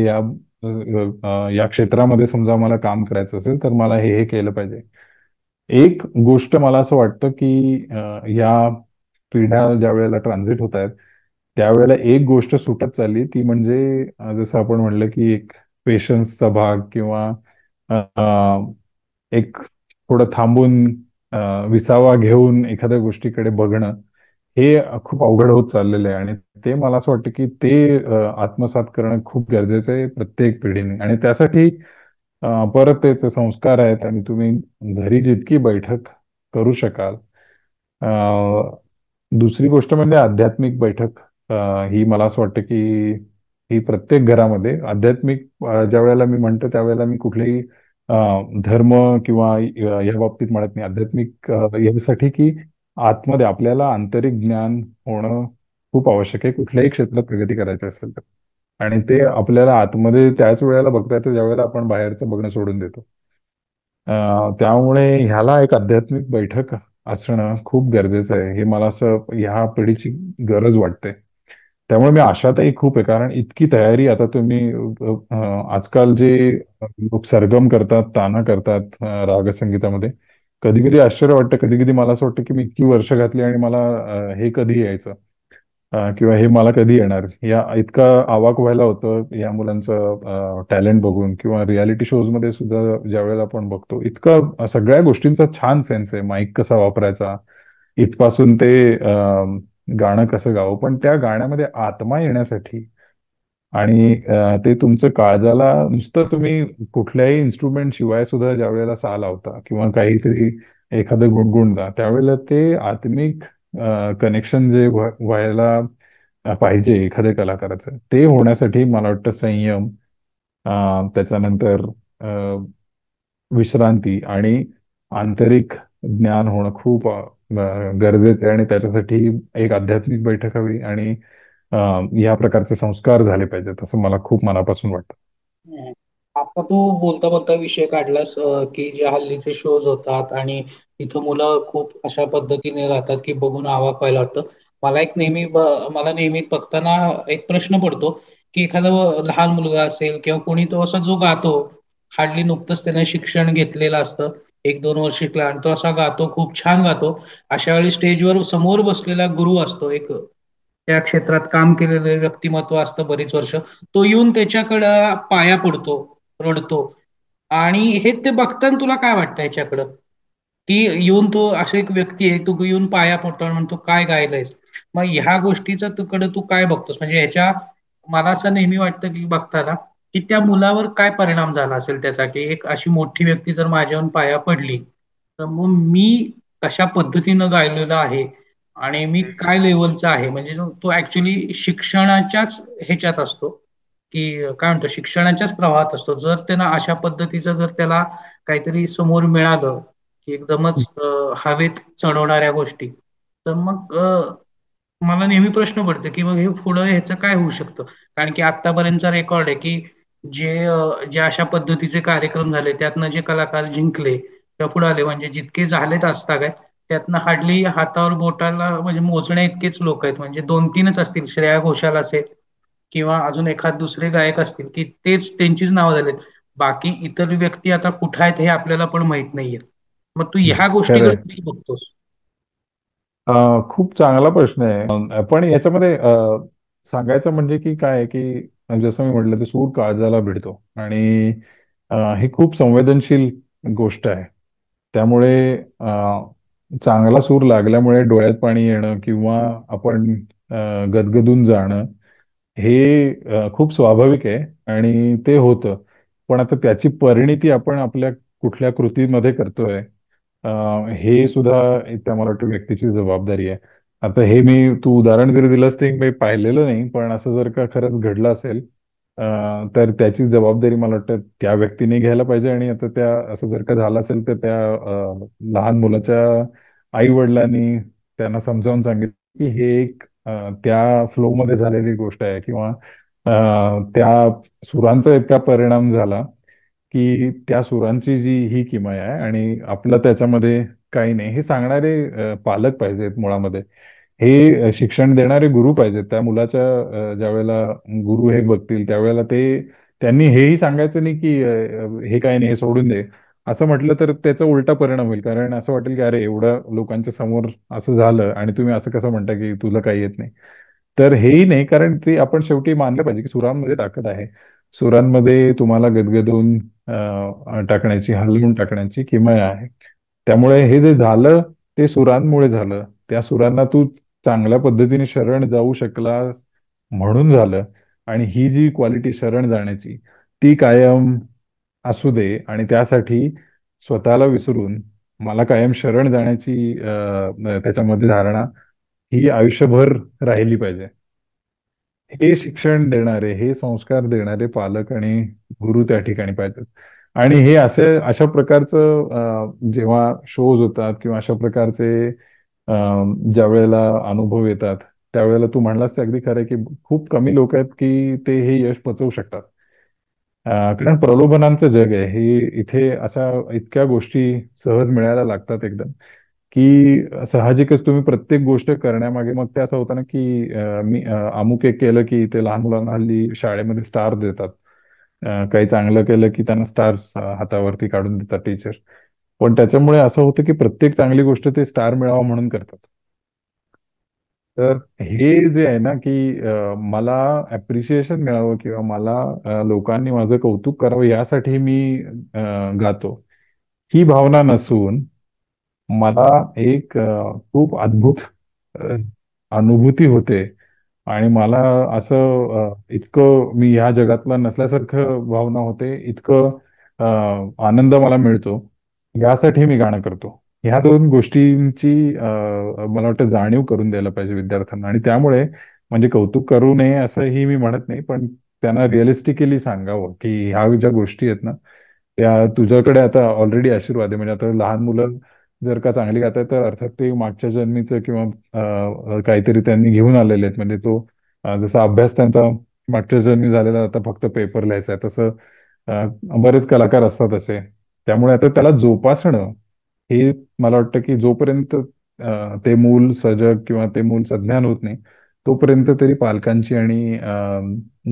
या क्षेत्रामध्ये समजा मला काम करायचं असेल तर मला हे केलं पाहिजे. एक गोष्ट मला असं वाटतं की या पिढ्या ज्या वेळेला ट्रान्झिट होत आहेत त्यावेळेला एक गोष्ट सुटत चालली ती म्हणजे जसं आपण म्हणलं की एक पेशन्सचा भाग किंवा एक थोडं थांबून विसावा घेऊन एखाद्या गोष्टीकडे बघणं हे खूप अवघड होत चाललेलं आहे. आणि ते मला असं वाटतं की ते आत्मसात करणं खूप गरजेचं आहे प्रत्येक पिढीने. आणि त्यासाठी परत तेच संस्कार आहेत आणि तुम्ही घरी जितकी बैठक करू शकाल. दुसरी गोष्ट म्हणजे आध्यात्मिक बैठक. ही मला असं वाटतं की ही प्रत्येक घरामध्ये आध्यात्मिक ज्या वेळेला मी म्हणतो त्यावेळेला मी कुठलेही अ, धर्म किंवा या बाबतीत म्हणत नाही. आध्यात्मिक यासाठी की आतमध्ये आपल्याला आंतरिक ज्ञान होणं खूप आवश्यक आहे कुठल्याही क्षेत्रात प्रगती करायची असेल तर. आणि ते आपल्याला आतमध्ये त्याच वेळेला बघता येतं ज्या वेळेला आपण बाहेरचं बघणं सोडून देतो. त्यामुळे ह्याला एक आध्यात्मिक बैठक असणं खूप गरजेचं आहे, हे मला असं ह्या पिढीची गरज वाटते. त्यामुळे मी आशातही खूप आहे, कारण इतकी तयारी आता तुम्ही आजकाल जे लोक सरगम करतात, ताना करतात रागसंगीतामध्ये, कधी कधी आश्चर्य वाटतं, कधी कधी मला असं वाटतं की मी इतकी वर्ष घातली आणि मला हे कधी यायचं, किंवा हे मला कधी येणार, या इतका आवाक व्हायला होतं या मुलांचं टॅलेंट बघून. किंवा रियालिटी शोज मध्ये सुद्धा ज्या वेळेला आपण बघतो, इतका सगळ्या गोष्टींचा छान सेन्स आहे, माईक कसा वापरायचा इथपासून ते गाणं कसं गावं, पण त्या गाण्यामध्ये आत्मा येण्यासाठी आणि ते तुमचं काळजाला, नुसतं तुम्ही कुठल्याही इन्स्ट्रुमेंट शिवाय सुद्धा ज्या वेळेला सा लावता किंवा काहीतरी एखादं गुणगुणता, त्यावेळेला ते आत्मिक कनेक्शन जे व्हायला पाहिजे एखाद्या कलाकाराचं, ते होण्यासाठी मला वाटतं संयम, त्याच्यानंतर विश्रांती आणि आंतरिक ज्ञान होणं खूप गरजेचं आहे. आणि त्याच्यासाठी एक आध्यात्मिक बैठक हवी आणि अ, या प्रकारचे संस्कार झाले पाहिजेत, असं मला खूप मनापासून वाटतं. हम्म. आता तू बोलता बोलता विषय काढलास की जे हल्लीचे शोज होतात आणि तिथं मुलं खूप अशा पद्धतीने राहतात की बघून आवाक व्हायला वाटतं. मला एक मला नेहमी बघताना एक प्रश्न पडतो की एखादा लहान मुलगा असेल किंवा कोणी तो असा जो गातो, हार्डली नुकतंच त्याने शिक्षण घेतलेलं असतं, 1-2 वर्ष शिकला आणि तो असा गातो, खूप छान गातो. अशा वेळी स्टेजवर समोर बसलेला गुरु असतो, एक त्या क्षेत्रात काम केलेलं व्यक्तिमत्व असतं बरीच वर्ष, तो येऊन त्याच्याकडं पाया पडतो, रडतो. आणि हे ते बघताना तुला काय वाटतं याच्याकडं, की येऊन तो असा एक व्यक्ती आहे, तू येऊन पाया पडतो आणि म्हणतो काय गायलंयस. मग ह्या गोष्टीचं तुकडं तू काय बघतोस, म्हणजे ह्याच्या, मला असं नेहमी वाटतं की बघताना की त्या मुलावर काय परिणाम झाला असेल त्याचा, की एक अशी मोठी व्यक्ती जर माझ्याहून पाया पडली, तर मग मी कशा पद्धतीनं गायलेलं आहे आणि मी काय लेवलचा आहे. म्हणजे तो ऍक्च्युली शिक्षणाच्याच ह्याच्यात असतो, की काय म्हणतो, शिक्षणाच्याच प्रवाहात असतो. जर त्यांना अशा पद्धतीचं जर त्याला काहीतरी समोर मिळालं की एकदमच हवेत चढवणाऱ्या गोष्टी, तर मग मला नेहमी प्रश्न पडतो की मग हे पुढं ह्याचं काय होऊ शकतं. कारण की आतापर्यंतचा रेकॉर्ड आहे की जे अशा पद्धतीचे कार्यक्रम झाले त्यातनं जे कलाकार जिंकले किंवा पुढे आले, म्हणजे जितके झालेत आजतागायत, त्यातनं हार्डली हातावर बोटाला म्हणजे मोजण्या इतकेच लोक आहेत, म्हणजे 2-3च असतील, श्रेया घोषाल असेल किंवा अजून एखाद दुसरे गायक असतील की तेच त्यांचीच नावं झालेत. बाकी इतर व्यक्ती आता कुठे आहेत हे आपल्याला पण माहित नाहीये. मग तू ह्या गोष्टीकडे खरंय. किती बघतोस? खूप चांगला प्रश्न आहे. पण याच्यामध्ये सांगायचं म्हणजे की काय आहे की जसं मी म्हटलं, ते सूर काळजाला भिडतो आणि ही खूप संवेदनशील गोष्ट आहे. त्यामुळे चांगला सूर लागल्यामुळे डोळ्यात पाणी येणं किंवा आपण गदगदून जाणं, हे खूप स्वाभाविक आहे आणि ते होतं. पण आता त्याची परिणिती आपण आपल्या कुठल्या कृतीमध्ये करतोय, अ, हे सुद्धा एक मला वाटतं व्यक्तीची जबाबदारी आहे. आता हे मी, तू उदाहरण जरी दिलंस ते मी पाहिलेलं नाही, पण असं जर का खरंच घडलं असेल, अ, तर त्याची जबाबदारी मला वाटतं त्या व्यक्तीने घ्यायला पाहिजे. आणि आता त्या असं जर का झालं असेल तर त्या लहान मुलाच्या आई वडिलांनी त्यांना समजावून सांगितलं की हे एक त्या फ्लो मध्ये झालेली गोष्ट आहे, किंवा त्या सुरांचा इतका परिणाम झाला की त्या सुरांची जी ही किमया आहे आणि आपलं त्याच्यामध्ये काही नाही, हे सांगणारे पालक पाहिजेत मुळामध्ये. हे शिक्षण देणारे गुरु पाहिजेत त्या मुलाच्या. ज्या वेळेला गुरु हे बघतील त्यावेळेला त्यांनी हेही सांगायचं नाही की हे काही नाही, हे सोडून दे. असं म्हटलं तर त्याचा उलटा परिणाम होईल, कारण असं वाटेल की अरे, एवढ्या लोकांच्या समोर असं झालं आणि तुम्ही असं कसं म्हणता की तुला काही येत नाही. तर हेही नाही, कारण ते आपण शेवटी मानलं पाहिजे की सुरांमध्ये ताकद आहे. सुरांमध्ये तुम्हाला गदगदून टाकण्याची, हलवून टाकण्याची किमया आहे. त्यामुळे हे जे झालं ते सुरांमुळे झालं. त्या सुरांना तू चांगल्या पद्धतीने शरण जाऊ शकला म्हणून झालं. आणि ही जी क्वालिटी शरण जाण्याची, ती कायम असू दे. आणि त्यासाठी स्वतःला विसरून मला कायम शरण जाण्याची त्याच्यामध्ये धारणा ही आयुष्यभर राहिली पाहिजे. हे शिक्षण देणारे, हे संस्कार देणारे पालक आणि गुरु त्या ठिकाणी पाहिजेत. आणि हे अशा प्रकारचं जेव्हा शोज होतात किंवा अशा प्रकारचे ज्या वेळेला अनुभव येतात, त्यावेळेला तू म्हणलास ते अगदी खरं आहे की खूप कमी लोक आहेत की ते हे यश पचवू शकतात. कारण प्रलोभनांचं जग आहे हे. इथे अशा इतक्या गोष्टी सहज मिळायला लागतात एकदम. की साहजिकच तुम्ही प्रत्येक गोष्ट करण्यामागे मग ते असं होतं ना की मी अमुक एक केलं की ते लहान मुलांना हल्ली शाळेमध्ये स्टार देतात. काही चांगलं केलं की त्यांना स्टार्स हातावरती काढून देतात टीचर. पण त्याच्यामुळे असं होतं की प्रत्येक चांगली गोष्ट ते स्टार मिळावं म्हणून करतात. तर हे जे आहे ना की मला अप्रिशिएशन मिळावं किंवा मला लोकांनी माझं कौतुक करावं यासाठी मी गातो, ही भावना नसून मला एक खूप अद्भुत अ, अनुभूती होते आणि मला असं इतकं मी ह्या जगातला नसल्यासारखं भावना होते, इतकं आनंद मला मिळतो, यासाठी मी गाणं करतो. ह्या दोन गोष्टींची मला वाटतं जाणीव करून द्यायला पाहिजे विद्यार्थ्यांना आणि त्यामुळे म्हणजे कौतुक करू नये असंही मी म्हणत नाही, पण त्यांना रिअलिस्टिकली सांगावं की ह्या ज्या गोष्टी आहेत ना, त्या तुझ्याकडे आता ऑलरेडी आशीर्वाद आहे. म्हणजे आता लहान मुलं जर का चांगली गात आहेत तर अर्थात ते मागच्या जन्मीचं किंवा काहीतरी त्यांनी घेऊन आलेले आहेत. म्हणजे तो जसा अभ्यास त्यांचा मागच्या जन्मी झालेला आता फक्त पेपर लिहायचा आहे तसं बरेच कलाकार असतात असे. त्यामुळे आता त्याला जोपासणं हे मला वाटतं की जोपर्यंत ते मूल सजग किंवा ते मूल सज्ञान होत नाही तोपर्यंत तरी पालकांची आणि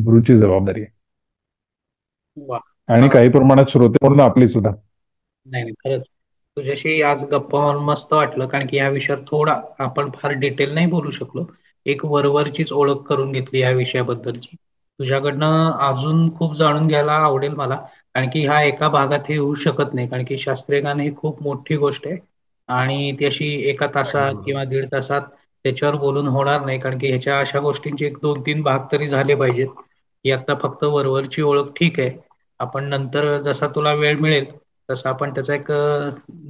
गुरुची जबाबदारी आहे. वा. आणि काही प्रमाणात श्रोते म्हणून आपली सुद्धा. नाही नाही, खरंच तुझ्याशी आज गप्पा मारून मस्त वाटलं, कारण की या विषयावर थोडा आपण फार डिटेल नाही बोलू शकलो. एक वरवरचीच ओळख करून घेतली या विषयाबद्दलची. तुझ्याकडनं अजून खूप जाणून घ्यायला आवडेल मला, कारण की ह्या एका भागात हे होऊ शकत नाही, कारण की शास्त्रीय गाणं ही खूप मोठी गोष्ट आहे आणि ती अशी एका तासात किंवा दीड तासात त्याच्यावर बोलून होणार नाही, कारण की ह्याच्या अशा गोष्टींचे एक दोन तीन भाग तरी झाले पाहिजेत. ही आता फक्त वरवरची ओळख ठीक आहे. आपण नंतर जसा तुला वेळ मिळेल तसं आपण त्याचा एक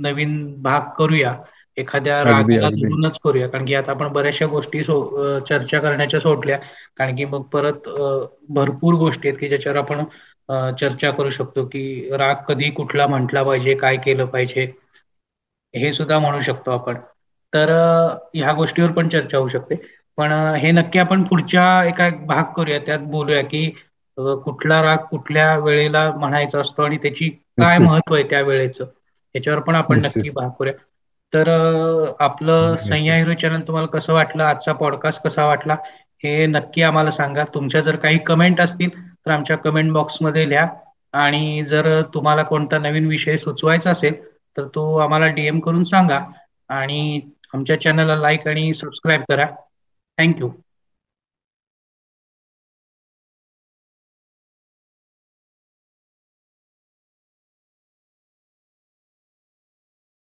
नवीन भाग करूया. एखाद्या अगदी रागाला अगदी. धरूनच करूया, कारण की आता आपण बऱ्याचशा गोष्टी चर्चा करण्याच्या सोडल्या, कारण की मग परत भरपूर गोष्टी आहेत की ज्याच्यावर आपण चर्चा करू शकतो, की राग कधी कुठला म्हटला पाहिजे, काय केलं पाहिजे, हे सुद्धा म्हणू शकतो आपण. तर ह्या गोष्टीवर पण चर्चा होऊ शकते. पण हे नक्की आपण पुढच्या एका भाग करूया, त्यात बोलूया की कुठला राग कुठल्या वेळेला म्हणायचा असतो आणि त्याची काय निश्चित. महत्व आहे त्या वेळेचं, याच्यावर पण आपण नक्की निश्चित. भाग करूया. तर आपलं सह्या निश्चित. हिरो चॅनल तुम्हाला कसं वाटलं, आजचा पॉडकास्ट कसा वाटला, हे नक्की आम्हाला सांगा. तुमच्या जर काही कमेंट असतील तर आमच्या कमेंट बॉक्समध्ये लिहा. आणि जर तुम्हाला कोणता नवीन विषय सुचवायचा असेल तर तो आम्हाला डीएम करून सांगा. आणि आमच्या चॅनलला लाईक आणि सबस्क्राईब करा. थँक्यू.